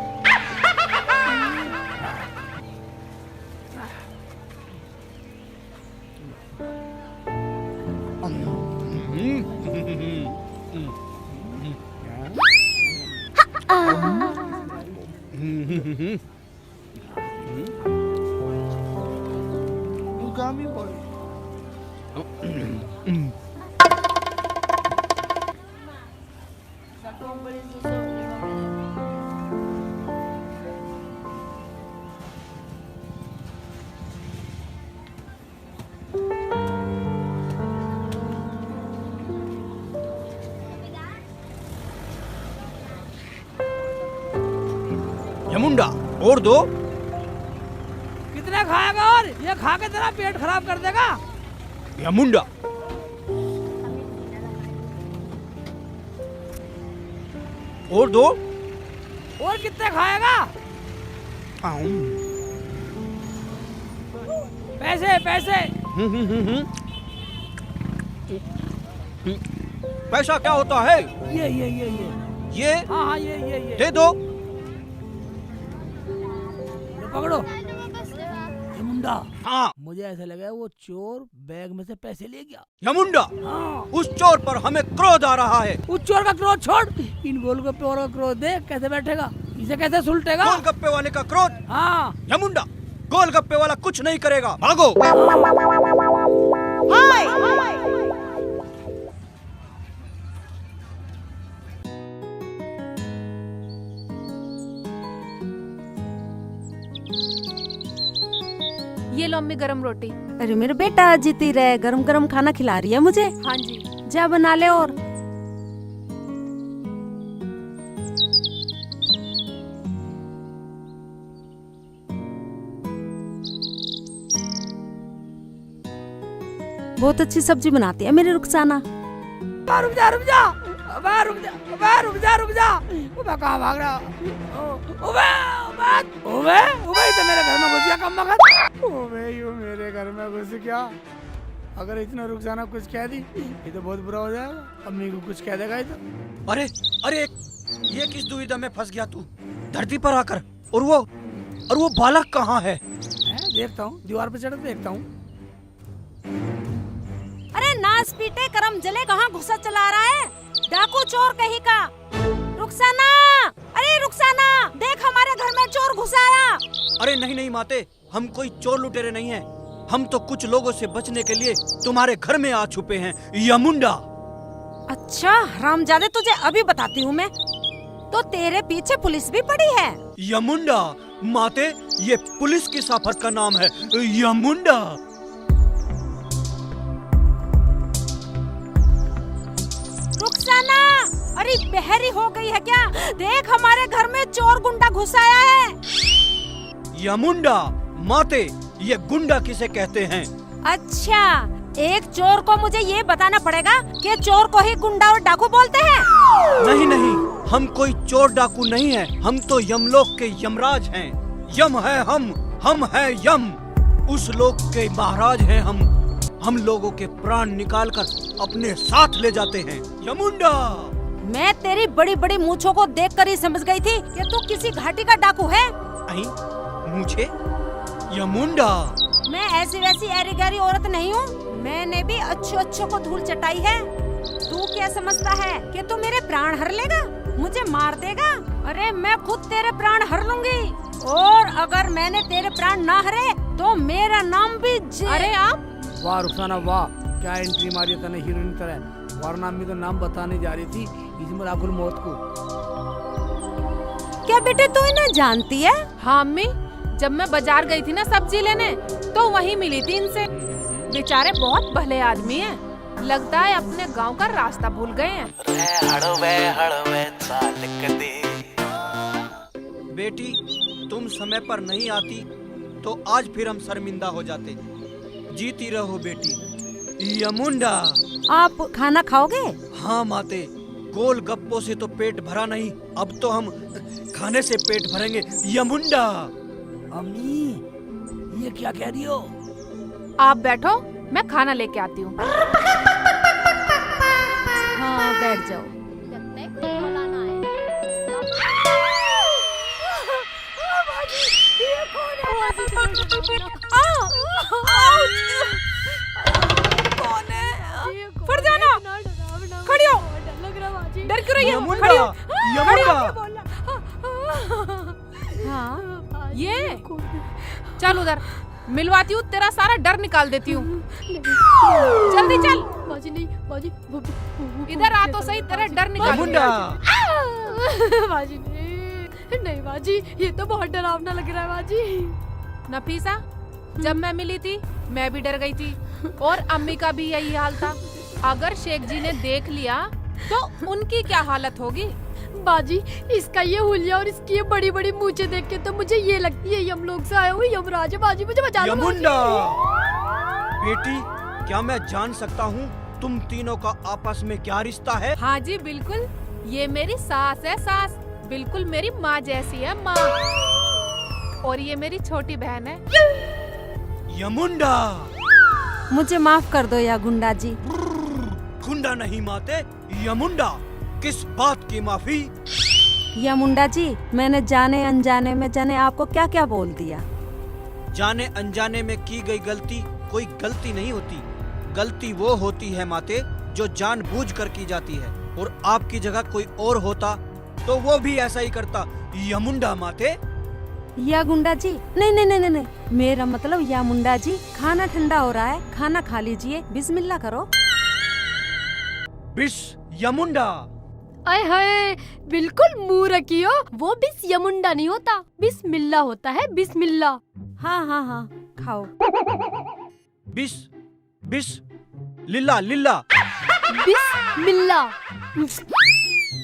और दो।
कितने खाएगा? और ये खा के तेरा पेट खराब कर देगा।
या मुंडा। और दो।
और कितने खाएगा? पैसे पैसे।
पैसा क्या होता है? ये
हाँ हाँ ये
दे दो।
लो पकड़ो। ये मुंडा।
हाँ।
मुझे ऐसा लगा वो चोर बैग में से पैसे ले गया।
यमुंडा,
हाँ।
उस चोर पर हमें क्रोध आ रहा है।
उस चोर का क्रोध छोड़, इन गोलगप्पे और का क्रोध देख कैसे बैठेगा, इसे कैसे सुलटेगा।
गोलगप्पे वाले का क्रोध।
हाँ।
यमुंडा, गोलगप्पे वाला कुछ नहीं करेगा, भागो।
ये लो अम्मी गरम रोटी।
अरे मेरे बेटा जीती रहे, गरम गरम खाना खिला रही है मुझे।
हाँ जी।
जा बना ले। और बहुत अच्छी सब्जी बनाती है मेरी रुखसाना।
रुक जा रुक जा, रुक जा, रुक जा रुक जा। कहाँ भाग रहा? तो मेरे घर में घुस गया कम वक्त। यू मेरे घर में घुस गया। अगर इतना रुखसाना कुछ कह दी ये तो बहुत बुरा हो जाएगा। अम्मी को कुछ कह देगा ये तो।
अरे अरे, ये किस दुविधा में फंस गया तू धरती पर आकर? और वो बालक कहाँ है?
देखता हूँ, दीवार पे चढ़ के देखता हूँ।
अरे नास पीटे करम जले, कहाँ घुसा चला रहा है? डाकू चोर कहीं का। रुखसाना, अरे रुखसाना, देख हमारे घर में चोर घुसा आया।
अरे नहीं नहीं माते, हम कोई चोर लुटेरे नहीं हैं। हम तो कुछ लोगों से बचने के लिए तुम्हारे घर में आ छुपे हैं, यमुंडा।
अच्छा हरामजादे, तुझे अभी बताती हूँ मैं। तो तेरे पीछे पुलिस भी पड़ी है।
यमुंडा माते, ये पुलिस की साफत का नाम है, यमुंडा।
रुखसाना, अरे बहरी हो गई है क्या? देख हमारे घर में चोर गुंडा घुस आया है।
यमुंडा माते, ये गुंडा किसे कहते हैं?
अच्छा, एक चोर को मुझे ये बताना पड़ेगा कि चोर को ही गुंडा और डाकू बोलते हैं।
नहीं नहीं, हम कोई चोर डाकू नहीं है। हम तो यमलोक के यमराज हैं। यम है हम है यम। उस लोक के महाराज हैं हम लोगों के प्राण निकालकर अपने साथ ले जाते हैं, यमुंडा।
मैं तेरी बड़ी बड़ी मूंछों को देखकर ही समझ गई थी कि तू किसी घाटी का डाकू है।
मुझे यमुंडा,
मैं ऐसी वैसी ऐरी गैरी औरत नहीं हूँ। मैंने भी अच्छों को धूल चटाई है। तू क्या समझता है कि तू मेरे प्राण हर लेगा, मुझे मार देगा? अरे मैं खुद तेरे प्राण हर लूंगी। और अगर मैंने तेरे प्राण ना हरे तो मेरा नाम भी
अरे आप?
वाह रुखसाना वाह, क्या एंट्री मारी तने हीरोइन तरह। वरना अम्मी तो नाम बताने जा रही थी इसमें राहुल मौत को।
क्या बेटे तू इन्हें जानती है?
हाँ अम्मी, जब मैं बाजार गई थी ना सब्जी लेने, तो वहीं मिली थी इनसे। बेचारे बहुत भले आदमी हैं। लगता है अपने गांव का रास्ता भूल गए हैं।
बेटी, तुम समय पर नहीं आती तो आज फिर हम शर्मिंदा हो जाते। जीती रहो बेटी, यमुंडा।
आप खाना खाओगे?
हाँ माते, गोल गप्पों से तो पेट भरा नहीं, अब तो हम खाने से पेट भरेंगे, यमुंडा।
अम्मी ये क्या कह रही हो?
आप बैठो, मैं खाना लेके आती हूँ।
हाँ बैठ जाओ।
लगता है कुछ बुलाना है।
कौन है? फरजाना, खड़ी हो। डर क्यों रही हो? खड़ी हो।
यमुंडा।
हाँ
ये चल उधर, मिलवाती हूँ, तेरा सारा डर निकाल देती हूँ। जल्दी चल।
बाजी नहीं, बाजी
इधर आ तो सही, तेरा डर निकाल।
यमुंडा।
बाजी नहीं बाजी, ये तो बहुत डरावना लग रहा है बाजी।
नफीसा, जब मैं मिली थी मैं भी डर गई थी, और अम्मी का भी यही हाल था। अगर शेख जी ने देख लिया तो उनकी क्या हालत होगी?
बाजी, इसका ये हुलिया और इसकी ये बड़ी बड़ी मूंछें देख के तो मुझे ये लगती है यमलोक से आया हुआ यमराज है। बाजी मुझे बचा लो बाजी।
यमुंडा, बेटी क्या मैं जान सकता हूँ तुम तीनों का आपस में क्या रिश्ता है?
हाँ जी बिल्कुल, ये मेरी सास है, सास बिल्कुल मेरी माँ जैसी है, माँ। और ये मेरी छोटी बहन है।
यमुंडा,
मुझे माफ कर दो या गुंडा जी।
गुंडा नहीं माते, यमुंडा। किस बात की माफी?
या मुंडा जी, मैंने जाने अनजाने में जाने आपको क्या क्या बोल दिया।
जाने अनजाने में की गई गलती कोई गलती नहीं होती। गलती वो होती है माते जो जानबूझकर की जाती है, और आपकी जगह कोई और होता तो वो भी ऐसा ही करता। यमुंडा माते।
या गुंडा जी, नहीं नहीं नहीं नहीं, मेरा मतलब या मुंडा जी, खाना ठंडा हो रहा है, खाना खा लीजिए, बिस्मिल्लाह करो।
बिस यमुंडा।
आय हाय, बिल्कुल मुंह रखियो। वो बिस यमुंडा नहीं होता, बिस्मिल्लाह होता है, बिस्मिल्लाह।
हाँ हाँ हाँ, खाओ।
बिस बिस लिल्ला लिल्ला।
बिस्मिल्लाह,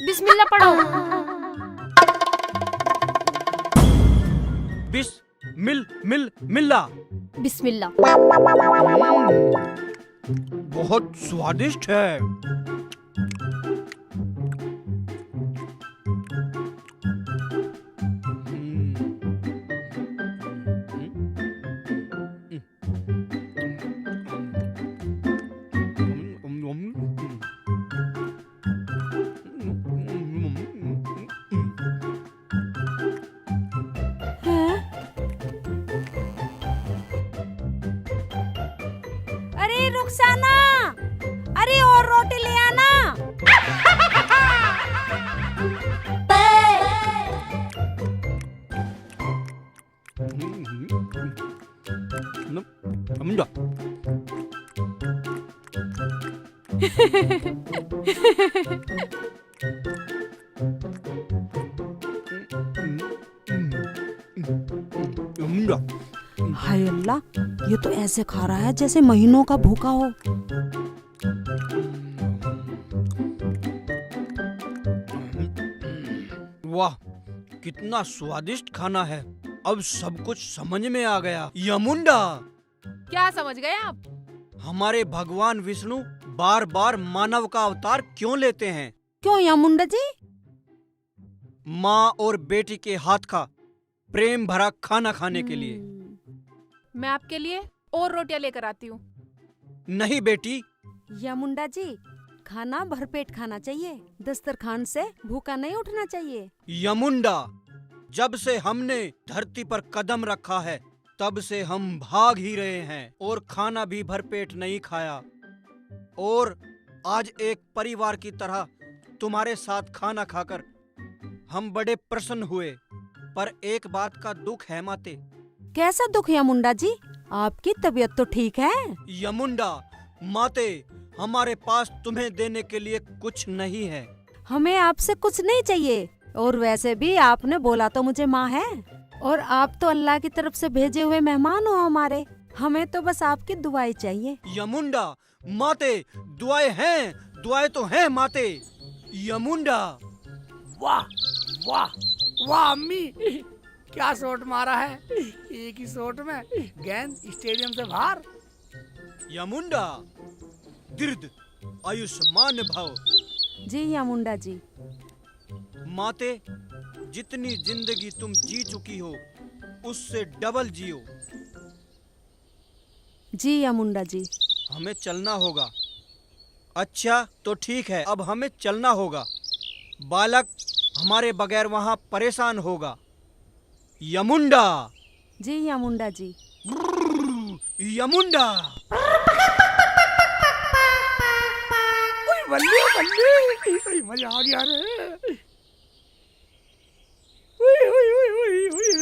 बिस्मिल्लाह पढ़ो।
बिस मिल मिल मिल्ला।
बिस्मिल्लाह।
बहुत स्वादिष्ट है।
अरे रुखसाना, अरे और रोटी ले आना।
यमुंडा। यमुंडा।
हाय अल्लाह, ये तो ऐसे खा रहा है जैसे महीनों का भूखा हो।
वाह, कितना स्वादिष्ट खाना है। अब सब कुछ समझ में आ गया। यमुंडा,
क्या समझ गए आप?
हमारे भगवान विष्णु बार बार मानव का अवतार क्यों लेते हैं?
क्यों या मुंडा जी?
माँ और बेटी के हाथ का प्रेम भरा खाना खाने के लिए।
मैं आपके लिए और रोटियां लेकर आती हूँ।
नहीं बेटी,
या मुंडा जी, खाना भरपेट खाना चाहिए, दस्तरखान से भूखा नहीं उठना चाहिए।
यमुंडा, जब से हमने धरती पर कदम रखा है तब से हम भाग ही रहे हैं और खाना भी भरपेट नहीं खाया। और आज एक परिवार की तरह तुम्हारे साथ खाना खाकर हम बड़े प्रसन्न हुए। पर एक बात का दुख है माते।
कैसा दुख या मुंडा जी? आपकी तबीयत तो ठीक है।
यमुंडा माते, हमारे पास तुम्हें देने के लिए कुछ नहीं है।
हमें आपसे कुछ नहीं चाहिए, और वैसे भी आपने बोला तो मुझे माँ है, और आप तो अल्लाह की तरफ से भेजे हुए मेहमान हो हमारे। हमें तो बस आपकी दुआएं चाहिए।
यमुंडा माते, दुआएं हैं, दुआएं तो हैं माते। यमुंडा।
वाह वाह वाह अम्मी, क्या शॉट मारा है। एक ही शॉट में गेंद स्टेडियम से बाहर।
यमुंडा, दीर्घ आयुष्मान भव।
जी या मुंडा जी।
माते, जितनी जिंदगी तुम जी चुकी हो उससे डबल जियो।
जी या मुंडा जी।
हमें चलना होगा। अच्छा तो ठीक है, अब हमें चलना होगा। बालक हमारे बगैर वहाँ परेशान होगा। यमुंडा।
जी या मुंडा जी।
यमुंडा।
बल्ले बल्ले, मजा आ गया रे।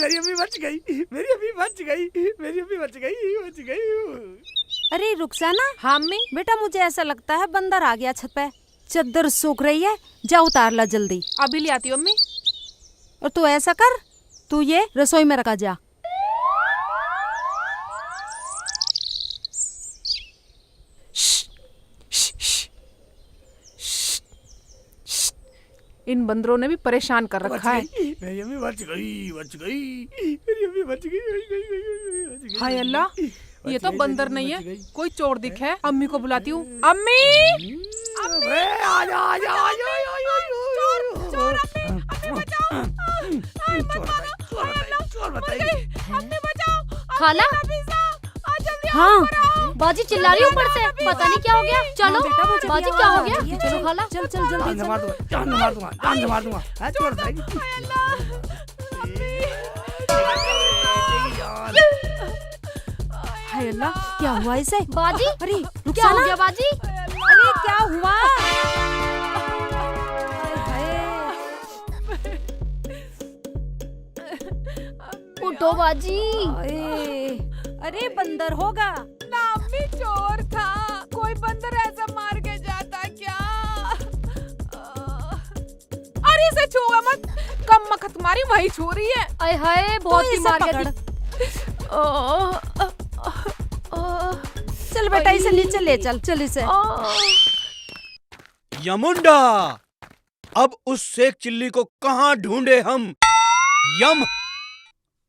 मेरी अम्मी बच गई, मेरी अम्मी बच गई, मेरी अम्मी बच गई, बच गई।
अरे रुखसाना।
हाँ अम्मी।
बेटा मुझे ऐसा लगता है बंदर आ गया छत पे। चद्दर सूख रही है, जा उतार ला जल्दी।
अभी ले आती हूँ अम्मी।
और तू ऐसा कर, तू ये रसोई में रखा जा।
इन बंदरों ने भी परेशान कर रखा है।
मेरी अम्मी बच गई मेरी अम्मी बच गई।
हाय अल्लाह, ये तो बंदर नहीं है, कोई चोर दिखा है। अम्मी को बुलाती हूँ। अम्मी,
आजा
चोर, अम्मी बचाओ,
चोर बताइए।
अम्मी बचाओ।
खाला हाँ बाजी चिल्ला रही ऊपर से, पता नहीं क्या हो गया। चलो बाजी क्या हो गया, चलो खाला
चल चल जल्दी चल।
जान मार दूंगा चोर बताइए।
हाय अल्लाह, क्या हुआ इसे?
बाजी
अरे
क्या हो
रुखसाना,
गया बाजी?
अरे क्या हुआ?
उठो बाजी।
अरे बंदर होगा।
ना अम्मी, चोर था। कोई बंदर ऐसा मार के जाता क्या? अरे इसे छुआ मत, कम मखत तुम्हारी वही छू रही है।
आय हाय बहुत ही
इसे
मार
पकड़।
गया।
चल बेटा इसे नीचे ले चल, चल इसे।
यमुंडा, अब उस शेख चिल्ली को कहाँ ढूंढे हम? यम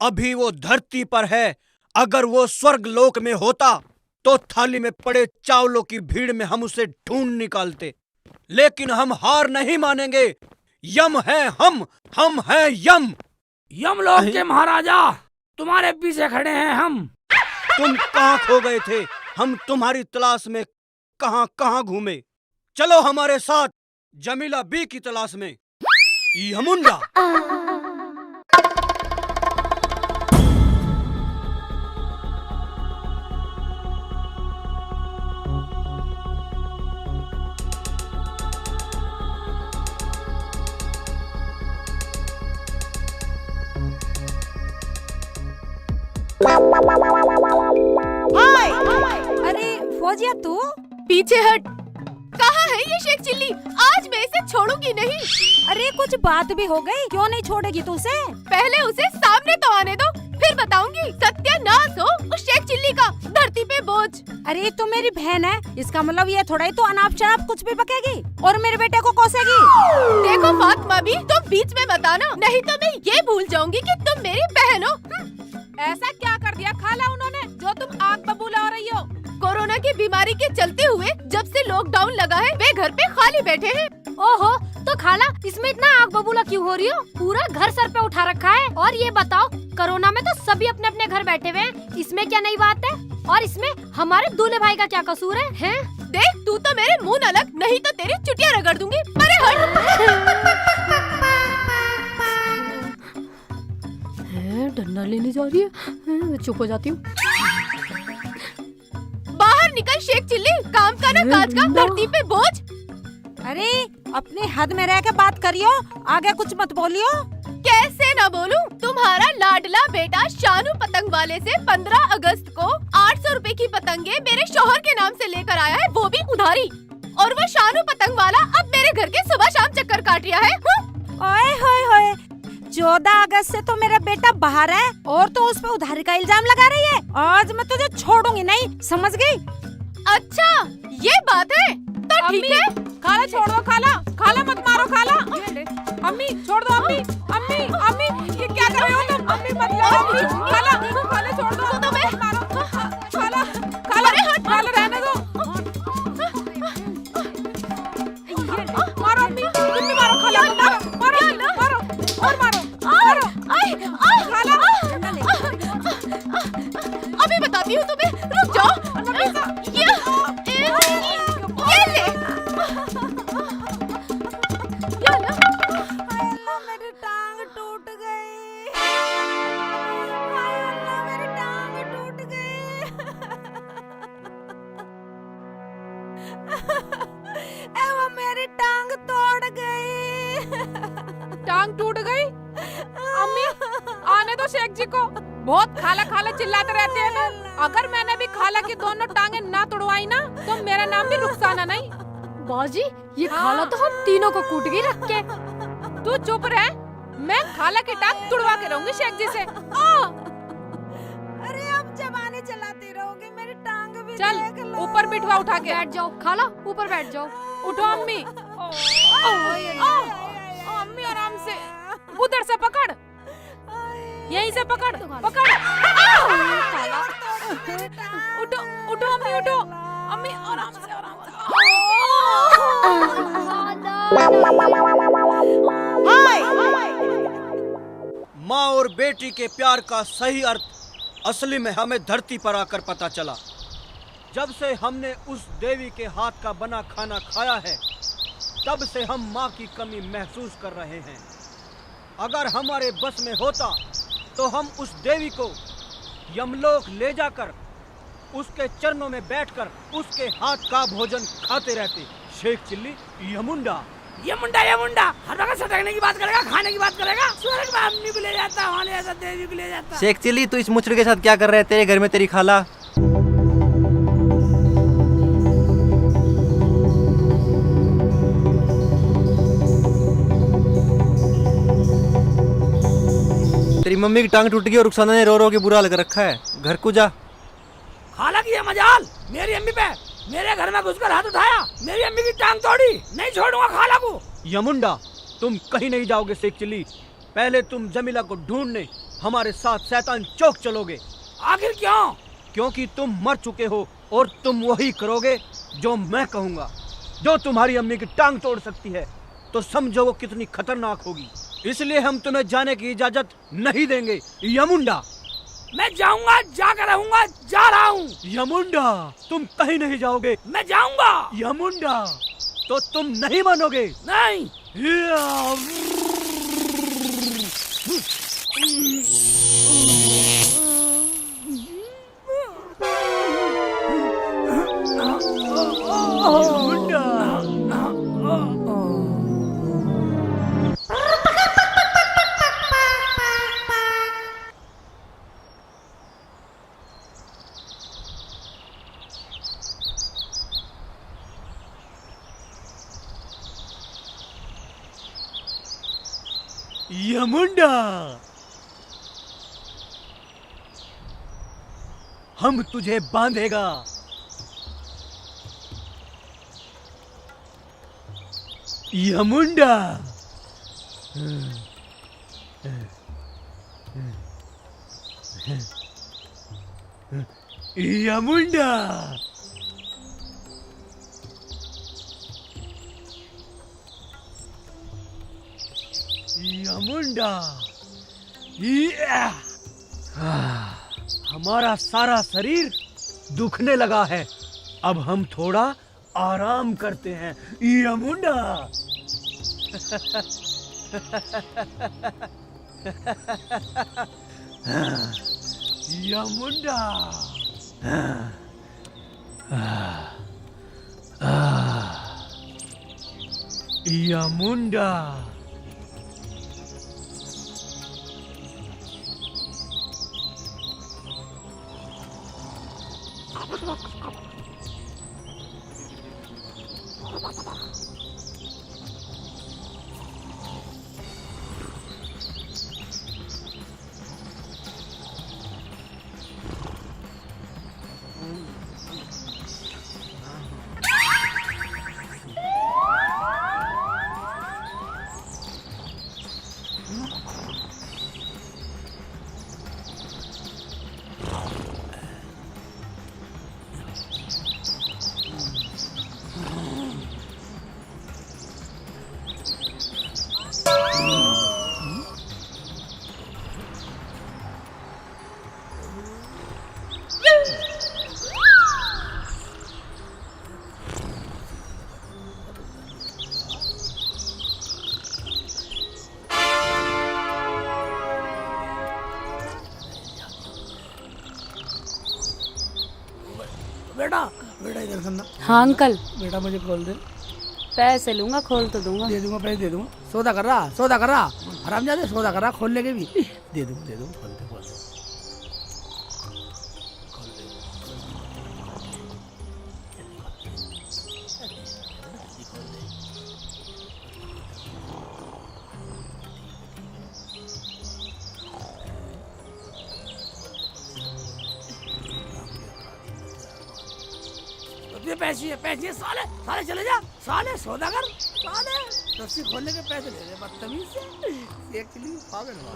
अभी वो धरती पर है। अगर वो स्वर्ग लोक में होता तो थाली में पड़े चावलों की भीड़ में हम उसे ढूंढ निकालते, लेकिन हम हार नहीं मानेंगे। यम है हम हैं यम।
यमलोक के महाराजा, तुम्हारे पीछे खड़े हैं हम।
तुम कहाँ खो गए थे? हम तुम्हारी तलाश में कहाँ कहाँ घूमे। चलो हमारे साथ जमीला बी की तलाश में। यमुंडा,
अरे फौजिया तू?
पीछे हट। कहाँ है ये शेख चिल्ली? आज मैं इसे छोड़ूंगी नहीं।
अरे कुछ बात भी हो गई, क्यों नहीं छोड़ेगी तू उसे?
पहले उसे सामने तो आने दो, फिर बताऊंगी। सत्यानाश हो उस शेख चिल्ली का, धरती पे बोझ।
अरे तू मेरी बहन है, इसका मतलब ये थोड़ा ही तो अनाप शनाप कुछ भी बकेगी और मेरे बेटे को कोसेगी।
देखो फातिमा भी, तुम बीच में मत आना, नहीं तो मैं ये भूल जाऊंगी कि तुम मेरी बहन हो।
ऐसा क्या कर दिया खाला उन्होंने जो तुम आग बबूला हो रही हो?
कोरोना की बीमारी के चलते हुए जब से लॉकडाउन लगा है, वे घर पे खाली बैठे हैं।
ओहो, तो खाला इसमें इतना आग बबूला क्यों हो रही हो? पूरा घर सर पे उठा रखा है। और ये बताओ, कोरोना में तो सभी अपने अपने घर बैठे हुए हैं, इसमें क्या नई बात है? और इसमें हमारे दूल्हे भाई का क्या कसूर है? हैं?
देख तू तो मेरे मुंह न लग, नहीं तो तेरी चुटिया रगड़ दूंगी। अरे हट।
डंडा लेने जा रही है, चुप हो जाती हूँ।
बाहर निकल शेख चिल्ली, काम का ना काज का, धरती पे बोझ।
अरे अपने हद में रह के बात करियो, आगे कुछ मत बोलियो।
कैसे ना बोलूं? तुम्हारा लाडला बेटा शानू पतंग वाले से 15 अगस्त को 800 रुपए की पतंगे मेरे शौहर के नाम से लेकर आया है, वो भी उधारी। और वो शानू पतंग वाला अब मेरे घर के सुबह शाम चक्कर काट रहा है।
ओए होए होए, 14 अगस्त से तो मेरा बेटा बाहर है और तो उस पे उधारी का इल्जाम लगा रही है। आज मैं तुझे छोड़ूंगी नहीं, समझ गई?
अच्छा ये बात है तो ठीक है।
खाला छोड़ दो, खाला खाला मत मारो खाला। अम्मी छोड़ दो, अम्मी अम्मी अम्मी ये क्या कर रहे हो तुम? अम्मी मत लो, खाला खाला छोड़ दो, तो मत मारो खाला खाला, खाला रहने दो। मारो अम्मी, तुम भी मारो खाला, मारो मारो और मारो खाला।
अभी बताती हूँ तुम्हें, रुक जाओ। ये ले।
मेरी टांग टूट गई। हाय अल्लाह, मेरी टांग टूट गई। ए वो मेरी टांग तोड़ गई।
टांग टूट गई? अम्मी आने दो शेख जी को, बहुत खाला खाला चिल्लाते रहते हैं ना। अगर मैंने भी खाला की दोनों टांगे ना तोड़वाई ना तो मेरा नाम भी रुखसाना नहीं।
बाजी ये खाला तो हम तीनों को कूट गई रख के।
तू चुप रह, मैं खाला की टांग तुड़वा के रहूंगी शेख जी से।
अरे अब जबाने चलाती रहोगी, मेरी टांग भी
चल
देख लो।
ऊपर बिठवा उठा के।
बैठ जाओ खाला, ऊपर बैठ जाओ।
उठो अम्मी। से उधर से पकड़, यहीं से पकड़ पकड़। उठो उठो अम्मी, उठो अम्मी, आराम से आराम से।
माँ और बेटी के प्यार का सही अर्थ असली में हमें धरती पर आकर पता चला। जब से हमने उस देवी के हाथ का बना खाना खाया है, तब से हम माँ की कमी महसूस कर रहे हैं। अगर हमारे बस में होता तो हम उस देवी को यमलोक ले जाकर उसके चरणों में बैठकर उसके हाथ का भोजन खाते रहते। शेख चिल्ली, यमुंडा
ये मुंडा हर वक्त सटकने की बात करेगा, खाने की बात करेगा। स्वर्ग में अम्मी को ले जाता, वहाँ ले जाता, देवी को ले जाता।
शेख चिल्ली, तू इस मुचड़ के साथ क्या कर रहा है? तेरे घर में तेरी खाला। तेरी मम्मी की टांग टूट गई और रुखसाना ने रो रो के बुरा लग रखा है। घर को जा।
खाला की ये मजाल, मेरी अम्मी पे मेरे घर में घुसकर हाथ उठाया, मेरी अम्मी की टांग तोड़ी। नहीं छोड़ूंगा खाला को।
यमुंडा, तुम कहीं नहीं जाओगे शेख चिल्ली। पहले तुम जमीला को ढूंढने हमारे साथ शैतान चौक चलोगे।
आखिर क्यों?
क्योंकि तुम मर चुके हो और तुम वही करोगे जो मैं कहूँगा। जो तुम्हारी अम्मी की टांग तोड़ सकती है तो समझो वो कितनी खतरनाक होगी। इसलिए हम तुम्हें जाने की इजाजत नहीं देंगे। यमुंडा,
मैं जाऊंगा, जाकर रहूंगा, जा रहा हूँ।
यमुंडा, तुम कहीं नहीं जाओगे।
मैं जाऊंगा।
यमुंडा, तो तुम नहीं मानोगे।
नहीं।
यमुंडा, हम तुझे बांधेगा। यमुंडा, यमुंडा, यमुंडा। हमारा सारा शरीर दुखने लगा है, अब हम थोड़ा आराम करते हैं। यमुंडा। यमुंडा। यमुंडा।
बेटा, बेटा इधर सुनना।
हाँ अंकल,
बेटा मुझे खोल दे।
पैसे लूंगा, खोल तो दूंगा।
दे दूंगा, पैसे दे दूंगा। सौदा कर रहा, सौदा कर रहा। हरामजादे, सौदा कर रहा, खोल लेके भी। दे दूंगा, दे दूंगा, खोल दे, खोल दे। पैसे पैसे साले साले चले जा, साले सौदागर साले। रस्सी खोलने के पैसे ले रहे बदतमीज से। एक चिल्ली पागल हुआ।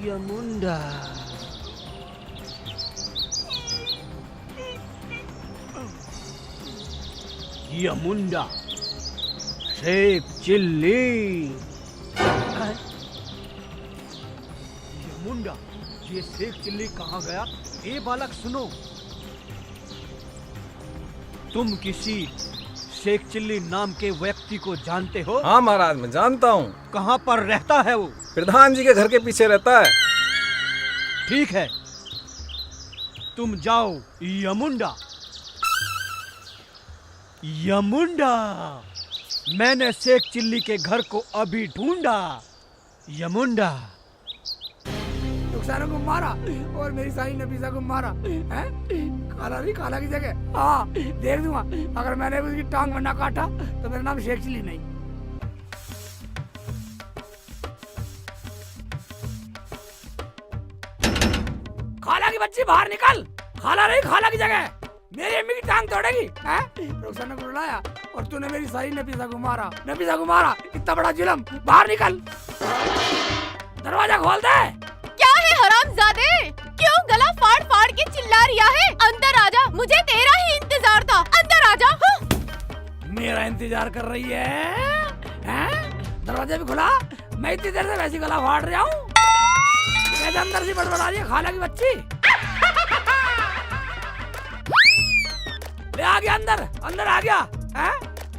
यमुंडा यमुंडा शेख चिल्ली। यमुंडा ये शेख चिल्ली कहाँ गया? ए बालक सुनो, तुम किसी शेख चिल्ली नाम के व्यक्ति को जानते हो?
हाँ महाराज, मैं जानता हूँ।
कहाँ पर रहता है वो?
प्रधान जी के घर के पीछे रहता है।
ठीक है, तुम जाओ यमुंडा। यमुंडा, मैंने शेख चिल्ली के घर को अभी ढूंढा। यमुंडा,
रुखसाना को मारा और मेरी साई नफीसा को मारा है? काला नहीं, काला की जगह हाँ देख दूंगा। अगर मैंने उसकी टांग में ना काटा तो मेरा नाम शेख चिल्ली नहीं। खाला की बच्ची बाहर निकल। खाला नहीं, खाला की जगह मेरी अम्मी की टांग तोड़ेगी हैं? रुखसाना को बुलाया और तूने मेरी सारी नफीसा को मारा। नफीसा को मारा, इतना बड़ा जुल्म। बाहर निकल, दरवाजा खोल दे।
क्या है हरामजादे? क्यों गला फाड़ फाड़ के चिल्ला रिया है? अंदर आजा, मुझे तेरा ही इंतजार था। अंदर आजा।
मेरा इंतजार कर रही है हैं? दरवाजा भी खुला, मैं इतनी देर से वैसी गला फाड़ रहा हूँ। कैसे अंदर से बड़बड़ा रही है खाला की बच्ची? ले आ गया अंदर, अंदर आ गया हैं?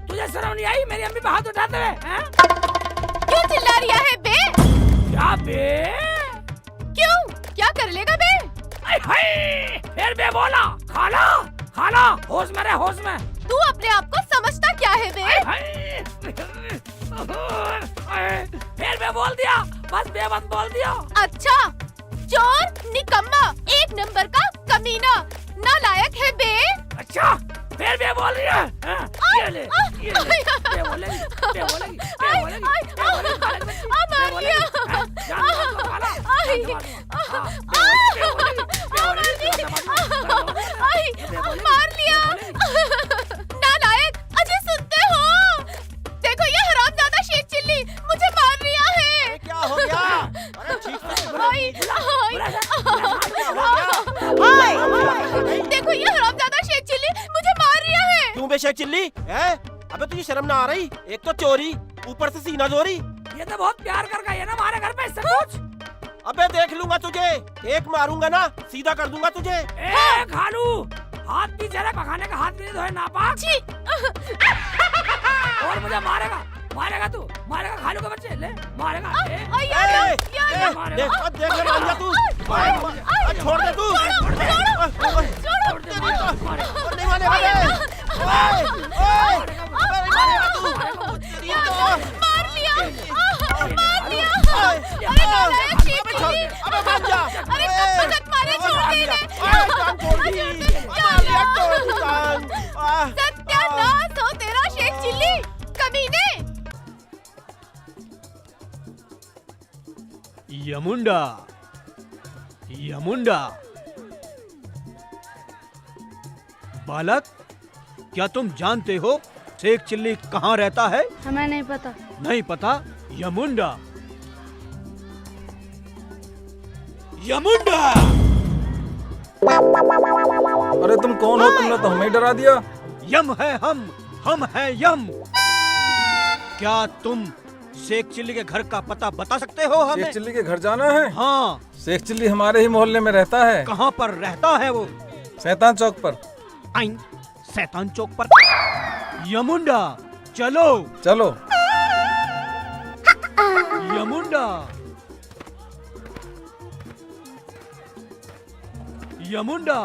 तुझे शर्म नहीं आई मेरी अम्मी पे हाथ उठाते हुए हैं?
क्यों चिल्ला रिया है बे?
क्या बे?
क्यों? क्या कर लेगा बे?
हाय, फिर बे बोला। खाला, खाला, होश में रहे, होश में।
तू अपने आप को समझता क्या है बे?
फिर बे बोल दिया, बस बे मत बोल दिया।
अच्छा, चोर, निकम्मा, एक नंबर का कमीना, नालायक है बे।
अच्छा, फिर बे बोल रही है? ये ले, ये ले। बे बोलेगी, बे बोलेगी, बे बोलेगी, बे बोलेगी, खाला की बच्ची, बे बोलेगी। जान मार दो खाला, जान मार दो। हाँ, बे बोलेगी, बे बोलेगी, बे बोलेगी,
मार लिया। नालायक, अजय सुनते हो? देखो ये हरामजादा शेख चिल्ली मुझे मार रिया है।
क्या हो गया? अरे ठीक
देखो ये हरामजादा शेख चिल्ली मुझे मार रिया है।
क्यों बे शेख चिल्ली? है? अबे तुझे शर्म ना आ रही? एक तो चोरी, ऊपर से सीना जोरी।
ये तो बहुत प्यार कर गई है ना हमारे घर पे, इससे पूछ।
अबे देख लूंगा तुझे, एक मारूंगा ना सीधा कर दूंगा तुझे।
ए खालू, हाथ पीछे रख, पखाने का हाथ भी नहीं धोए नापाक। और मुझे मारेगा, मारेगा तू, मारेगा खालू के बच्चे, ले मारेगा।
देख ले मान जा तू, छोड़ दे तू, नहीं मानेगा
मार लिया, मार लिया। अरे नालायक शेख चिल्ली, अरे कब तक मारे, छोड़ दे। सत्यानाश हो तेरा शेख चिल्ली, कमीने।
यमुंडा, यमुंडा। बालक, क्या तुम जानते हो शेख चिल्ली कहाँ रहता है?
हमें नहीं पता।
नहीं पता? यमुंडा, यमुंडा।
अरे तुम कौन हो? तुमने तो हमें डरा दिया।
यम है हम है यम। क्या तुम शेख चिल्ली के घर का पता बता सकते हो हमें?
शेख चिल्ली के घर जाना है?
हाँ।
शेख चिल्ली हमारे ही मोहल्ले में रहता है।
कहाँ पर रहता है वो?
शैतान चौक पर।
आइन, शैतान चौक पर। यमुंडा, चलो
चलो।
यमुंडा, यमुंडा।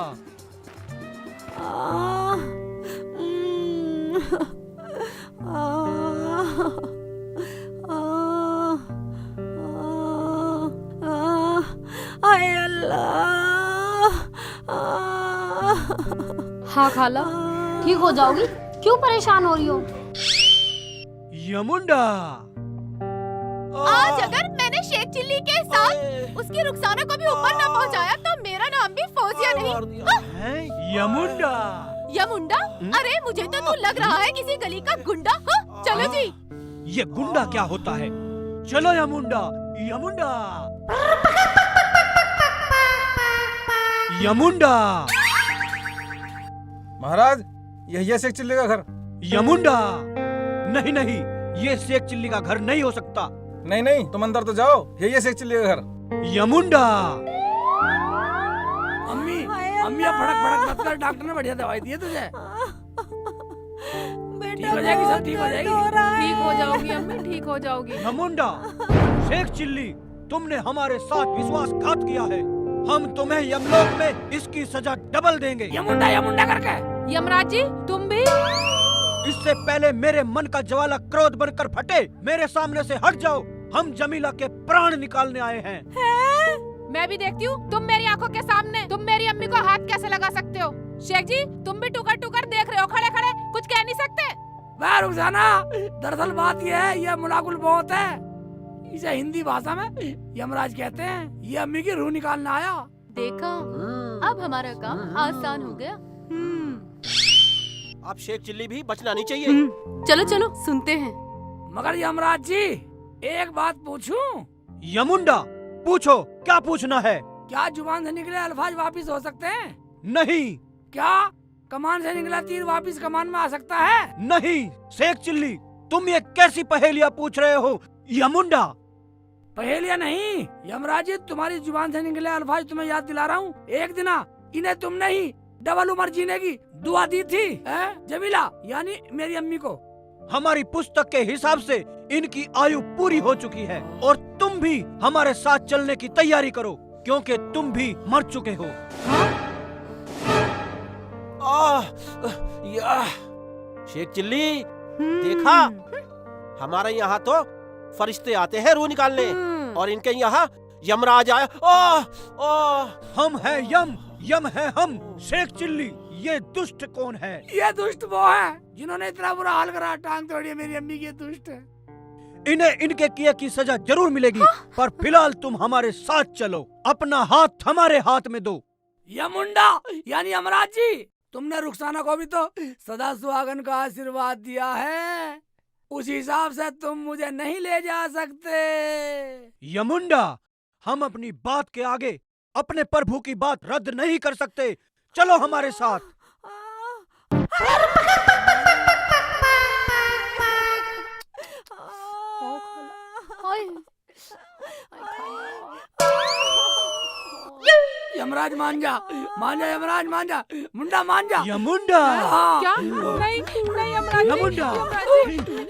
हाय अल्लाह।
हाँ खाला, ठीक हो जाओगी, क्यों परेशान हो रही हो?
यमुंडा,
आज अगर मैंने शेख चिल्ली के साथ उसकी रुखसाना को भी ऊपर न पहुंचाया तो मेरा नाम भी फौजिया नहीं।
है यमुंडा।
यमुंडा? अरे मुझे तो तू लग रहा है किसी गली का गुंडा। हाँ, चलो जी।
ये गुंडा क्या होता है? चलो यमुंडा, यमुंडा, यमुंडा।
महाराज यही है शेख चिल्ली का घर।
यमुंडा, नहीं नहीं, ये शेख चिल्ली का घर नहीं हो सकता।
नहीं नहीं, तुम अंदर तो जाओ, यही है शेख चिल्ली का घर।
यमुंडा।
अम्मी अम्मी अब भड़क भड़क मत कर, डॉक्टर ने बढ़िया दवाई दी है तुझे। ठीक हो जाएगी, सब ठीक हो जाएगी।
ठीक हो जाओगी अम्मी, ठीक हो जाओगी।
यमुंडा, शेख चिल्ली, तुमने हमारे साथ विश्वासघात किया है। हम तुम्हें यमलोक में इसकी सजा डबल देंगे।
यमुंडा करके।
यमराज जी तुम भी?
इससे पहले मेरे मन का ज्वाला क्रोध बनकर फटे, मेरे सामने से हट जाओ। हम जमीला के प्राण निकालने आए हैं।
मैं भी देखती हूँ तुम मेरी आंखों के सामने तुम मेरी अम्मी को हाथ कैसे लगा सकते हो। शेख जी तुम भी टुकर टुकर देख रहे हो खड़े खड़े, कुछ कह नहीं सकते?
वह रुखसाना, दरअसल बात यह है, यह मुलाकुल बहुत है। इसे हिंदी भाषा में यमराज कहते हैं। ये अम्मी की रूह निकालने आया।
देखा, अब हमारा काम आसान हो गया।
अब शेख चिल्ली भी बचना नहीं चाहिए।
चलो चलो सुनते हैं।
मगर यमराज जी एक बात पूछूं?
यमुंडा, पूछो, क्या पूछना है?
क्या जुबान से निकले अल्फाज वापिस हो सकते हैं?
नहीं।
क्या कमान से निकला तीर वापिस कमान में आ सकता है?
नहीं। शेख चिल्ली, तुम ये कैसी पहेलियाँ पूछ रहे हो? यमुंडा,
पहेलियाँ नहीं यमराज जी, तुम्हारी जुबान से निकले अल्फाज तुम्हें याद दिला रहा हूँ। एक दिन इन्हें तुमने ही डबल उम्र जीने की दुआ दी थी, जमीला यानी मेरी अम्मी को।
हमारी पुस्तक के हिसाब से इनकी आयु पूरी हो चुकी है और तुम भी हमारे साथ चलने की तैयारी करो, क्योंकि तुम भी मर चुके हो।
शेख चिल्ली, देखा, हमारे यहाँ तो फरिश्ते आते हैं रूह निकालने और इनके यहाँ यमराज आया।
हम हैं यम, यम है हम। शेख चिल्ली, ये दुष्ट कौन है?
ये दुष्ट वो है जिन्होंने इतना बुरा हाल करा, टांग तोड़ी है मेरी अम्मी की। दुष्ट है।
इन्हें इनके किए की सजा जरूर मिलेगी, पर फिलहाल तुम हमारे साथ चलो। अपना हाथ हमारे हाथ में दो।
यमुंडा यानी यमराज जी, तुमने रुखसाना को भी तो सदा सुहागन का आशीर्वाद दिया है, उस हिसाब से तुम मुझे नहीं ले जा सकते।
यमुंडा, हम अपनी बात के आगे अपने प्रभु की बात रद्द नहीं कर सकते। चलो हमारे साथ।
यमराज मान जा, मान जा यमराज, मान जा मुंडा, मान जा।
यमुंडा,
क्या? नहीं नहीं यमराज जी,
यमुंडा,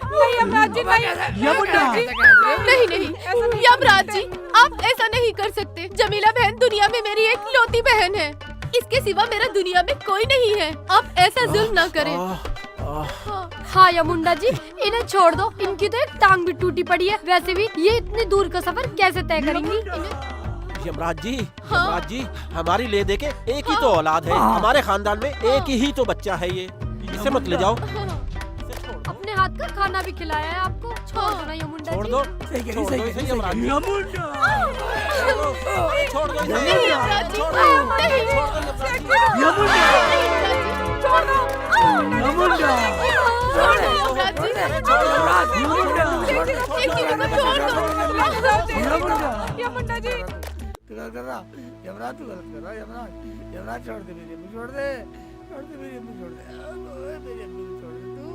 नहीं यमराज जी, नहीं
यमुंडा।
नहीं नहीं यमराज जी, आप ऐसा नहीं कर सकते। जमीला बहन दुनिया में मेरी एक लौती बहन है, इसके सिवा मेरा दुनिया में कोई नहीं है। आप ऐसा जुल्म न करें।
हाँ यमुंडा जी, इन्हें छोड़ दो, इनकी तो एक टांग भी टूटी पड़ी है। वैसे भी ये इतनी दूर का सफर कैसे तय करेंगी?
यमराज जी, यमराज जी, हमारी ले दे के एक ही तो औलाद है, हमारे खानदान में एक ही तो बच्चा है ये, इसे मत ले जाओ।
अपने हाथ का खाना भी खिलाया है आपको, छोड़ दो ना यमुंडा
छोड़
जी।
दो, छोड़ दो इसे यमराज जी।
यमुंडा,
छोड़ दो इसे,
नहीं यमराज जी,
छोड़ दो,
नहीं
यमुंडा,
छोड़ दो,
यमुंडा,
छोड़ दो यमराज जी, छोड़ दो, एक चीज़ को छोड़ दो यमुंडा जी।
तू गलत कर रहा यमराज, तू गलत कर रहा यमराज। यमराज छोड़ दे मेरी अम्मी, छोड़ दे, छोड़ दे मेरी अम्मी, छोड़ दे मेरी अम्मी को छोड़ दे तू।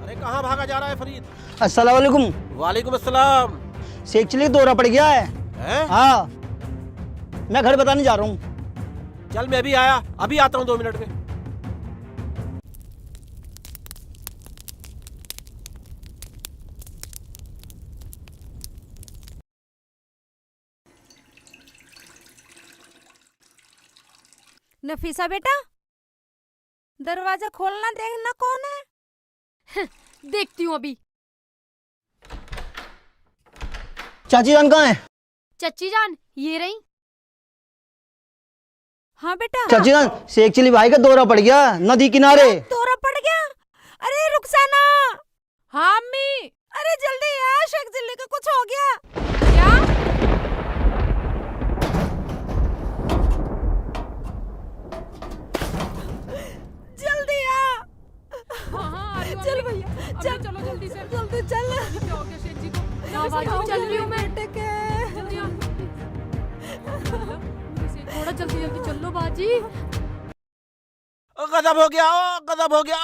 अरे कहाँ भागा जा रहा है फरीद?
अस्सलाम वालेकुम।
वालेकुम अस्सलाम।
शेख चिल्ली दौरा पड़ गया है।
हैं?
हाँ, मैं घर बताने जा रहा हूँ।
चल मैं भी आया, अभी आता हूँ 2 मिनट में।
नफीसा बेटा, दरवाजा खोलना, देखना कौन है।
देखती हूँ अभी।
चाची जान कहाँ है?
चच्ची जान ये रही।
हाँ बेटा।
चाची जान, शेख चिल्ली भाई का दौरा पड़ गया नदी किनारे।
दौरा पड़ गया? अरे रुखसाना।
हाँ अम्मी।
अरे जल्दी आ, शेख चिल्ली का कुछ हो गया।
क्या?
जल्दी आ।
हाँ आ रही हूँ
चल
अम्मी।
भैया,
अम्मी,
चल।
चलो जल्दी से।
जल्दी चल।
क्या हो गया शेख जी को?
हाँ बाजी चल रही हूँ मैं।
बेटे के।
जल्दी आ।
थोड़ा जल्दी जल्दी चल लो बाजी।
गजब हो गया, गजब हो गया।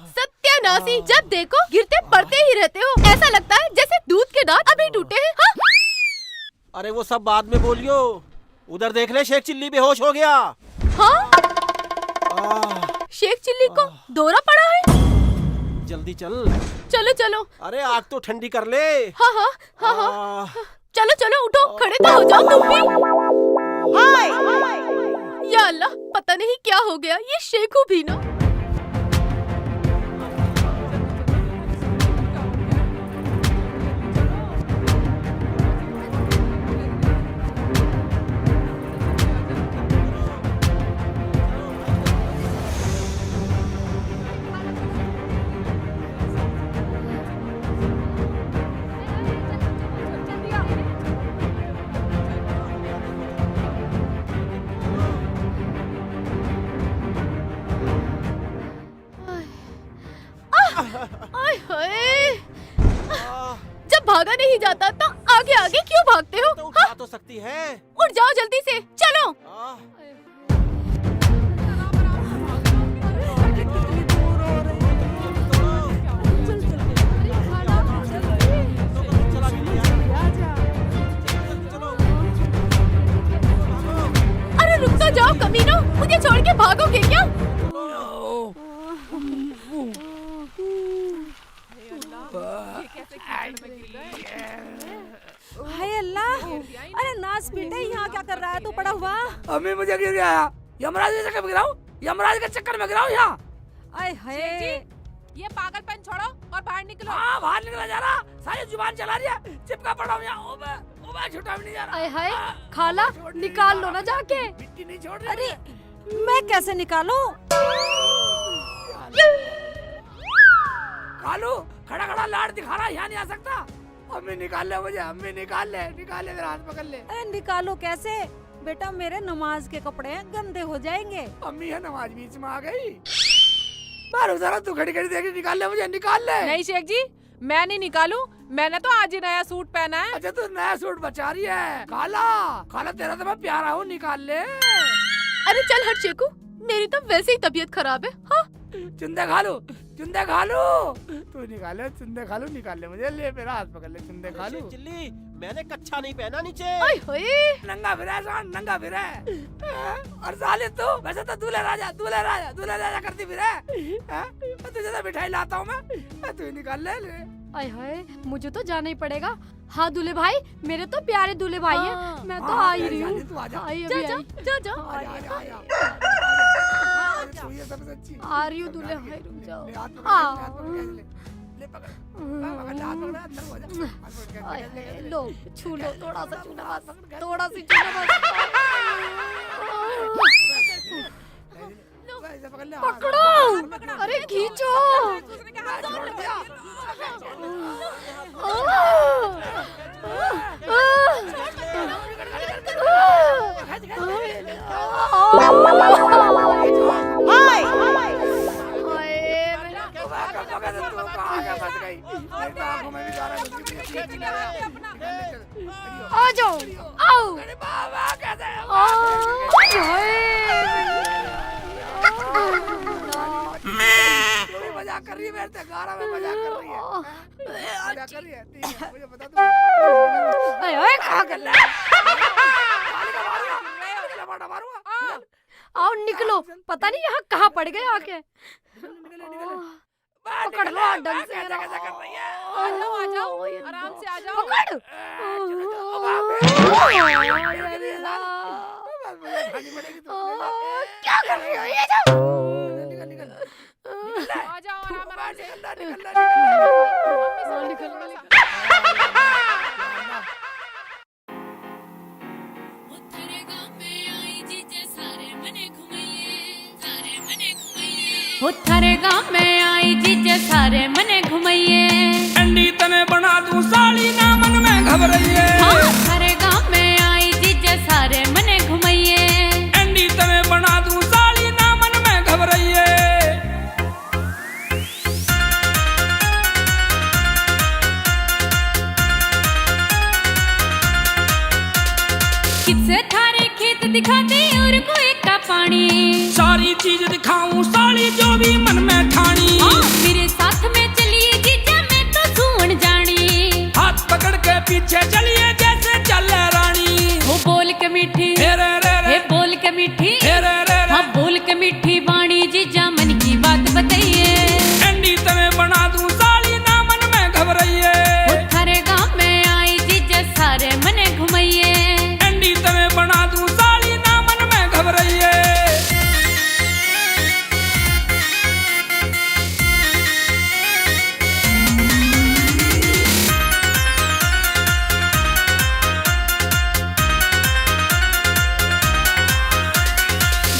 सत्यानाशी, जब देखो गिरते पड़ते ही रहते हो। ऐसा लगता है जैसे दूध के दांत अभी टूटे हैं। हाँ?
अरे वो सब बाद में बोलियो, उधर देख ले शेख चिल्ली बेहोश हो गया।
हाँ? शेख चिल्ली को दौरा पड़ा है।
जल्दी चल।
चलो चलो।
अरे आग तो ठंडी कर ले।
हाँ हाँ हाँ हाँ। चलो चलो उठो, खड़े तो हो जाओ तुम भी। या अल्लाह, पता नहीं क्या हो गया ये शेखू भी ना। जब भागा नहीं जाता तो आगे आगे क्यों भागते हो?
तो उठा तो सकती है।
उठ जाओ जल्दी से, चलो। अरे रुक तो जाओ कमीनो, मुझे छोड़ के भागोगे क्या?
हाय अल्लाह। अरे नास बेटे, यहाँ क्या कर रहा है तू पड़ा हुआ?
अम्मी मुझे गिर गया। यमराज के चक्कर में गिरा हूँ, यमराज के चक्कर में गिरा हूँ यहाँ।
आय हाय।
ये पागलपन छोड़ो और बाहर निकलो।
हाँ बाहर निकला जा रहा, सारी जुबान चला रही है, चिपका पड़ा हूँ यहाँ। ओबे छुटा भी नहीं जा रहा।
आय हाय, खाला निकाल लो ना जाके।
मिट्टी नहीं छोड़ रही।
अरे मैं कैसे निकालूं?
कालू खड़ा खड़ा लाड़ दिखा रहा, यहाँ नहीं आ सकता। अम्मी निकाल ले मुझे, अम्मी निकाल ले मेरा हाथ पकड़ ले।
अरे निकालो कैसे बेटा, मेरे नमाज के कपड़े गंदे हो जाएंगे।
अम्मी है नमाज बीच में आ गई। मारो जरा, तू खड़ी खड़ी देखी, निकाल ले मुझे, निकाल ले।
नहीं शेख जी, मैं नहीं निकालूं, मैंने तो आज ही नया सूट पहना है।
अच्छा तू नया सूट बचा रही है। काला काला तेरा तो मैं प्यारा हूँ, निकाल ले।
अरे चल हट शेखू, मेरी तो वैसे ही तबीयत खराब है। हाँ?
चुंदे खा लू, चुंदे खा लू। तू निकाल ले, चुंदे खा लू, निकाल ले मुझे, ले मेरा हाथ पकड़ ले, चुंदे खा लू।
शेख चिल्ली, मैंने कच्छा नहीं पहना नीचे।
आय हाय,
नंगा फिरा है, शान नंगा फिरा है। और साले तू वैसे तो दूल्हे राजा करती फिरा है। तुझे तो मिठाई लाता हूँ मैं, तू निकाल ले।
आय हाय, मुझे तो जाना ही पड़ेगा। हाँ दूल्हे भाई, मेरे तो प्यारे दूल्हे भाई हैं। मैं तो आ ही रही हूँ।
तू आजा,
आई अभी आई। जा जा।
तू ये सबसे अच्छी।
आ रही हूँ दूल्हे भाई, रुक जाओ।
ले हाथ पकड़, ले पकड़, हाथ पकड़, अंदर हो जा।
आय हाय, लो छू लो, थोड़ा सा छूना बस, थोड़ा सी छूना बस। पकड़ो, अरे खींचो। आ जाओ, आओ।
मजाक कर रही है मेरे से, गारा में मजाक कर रही है। मजाक कर रही है, ठीक है, मुझे बता दो।
अरे कहाँ कर रहा है? आओ निकलो, पता नहीं यहाँ कहाँ पड़ गए आके। पकड़ लो ढंग से।
कैसा कर रही है?
आ जाओ, आराम से आ जाओ।
पकड़। क्या कर रही हो ये?
आ जाओ आराम से।
निकल।
निकल।
बना दूं साली ना मन में घबराइए।
हाँ, थारे गाँव में आई जीजा सारे मने घुमाइए।
एंडी तमे बना दूं साली ना मन में घबराइए।
किससे थारे खेत दिखाते और कोई का पानी।
सारी चीज दिखाऊं साली जो भी मन में ठानी।
हाँ, मेरे साथ में चलिए जीजा मैं तो सुन जानी।
हाथ पकड़ के पीछे चलिए जैसे चले रानी।
वो बोल के मीठी
हे रे रे रे,
हे बोल के मीठी
हे रे रे रे।
हाँ, बोल के मीठी वाणी जीजा मन की बात बताइए।
एंडी तमे बना दूं साली ना मन में घबराइए।
वो थारे गाँव में आई जीजा सारे मने घुमाइए।
एंडी तमे बना दूं साली ना मन में घबराइए।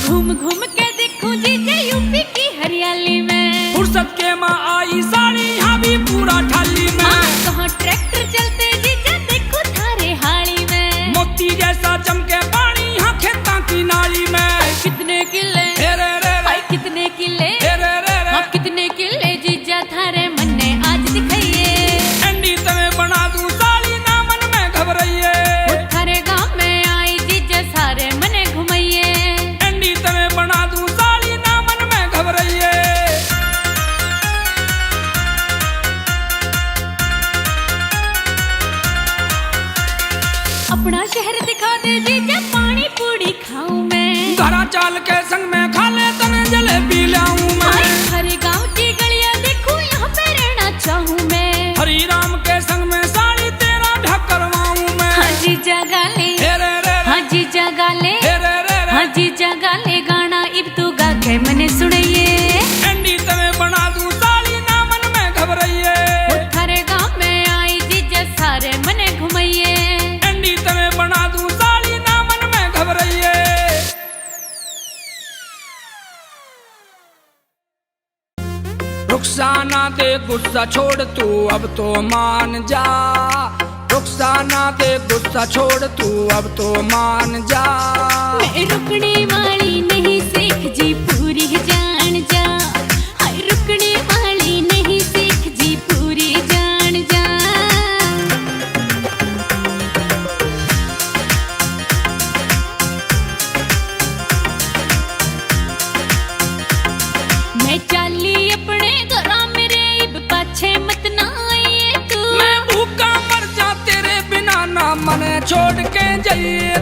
घूम घूम के देखूं जीजा यूपी की हरियाली में।
फुर्सत के माँ आई साली यहाँ भी पूरा ठाली में।
हाँ, कहाँ ट्रैक्टर चलते जीजा देखो थारे हाली में।
मोती जैसा चमके पानी यहाँ खेता की नाली में।
कितने किले
हे रे रे रे,
भाई कितने किले
हे रे रे रे।
हाँ, कितने किले जीजा थारे मन ने आज दिखाइए।
एंडी तमे बना दूं साली ना मन में घबराइए।
वो थारे गाँव में आई जीजा सारे मने घुमाइए।
एंडी तमे बना दूं साली ना मन में घबराइए।
अपना शहर दिखा दे जीजा पानी पूरी खाऊं मैं।
घरा चाल के संग में खा ले तने जलेबी लाऊं मैं।
हरे गाँव की गलियां देखूं यहाँ पे रहना चाहूँ मैं।
हरी राम के संग में साली तेरा ढक करवाऊं मैं।
हाँ जीजा गाले,
हे रे रे रे,
हाँ जीजा गाले,
हे रे रे रे।
हाँ जीजा गाले गाना इब तू गा के मने सुनाइए।
एंडी तमे बना दूं साली ना मन में घबराइए।
वो थारे गाँव में आई जीजा सारे मने घुमाइए।
एंडी तमे बना दूं साली ना मन में घबराइए। रुखसाना दे गुस्सा छोड़ तू अब तो मान जा। रुखसाना दे गुस्सा छोड़ तू अब तो मान जा।
मैं रुकने वाली नहीं सीख जी पूरी जान जा। हाय रुकने वाली नहीं सीख जी पूरी जान जा। मैं चाली अपने घरा मेरे इब पाछे मत ना आइए तू।
मैं भूखा मर जा तेरे बिना ना मने छोड़ के जाइए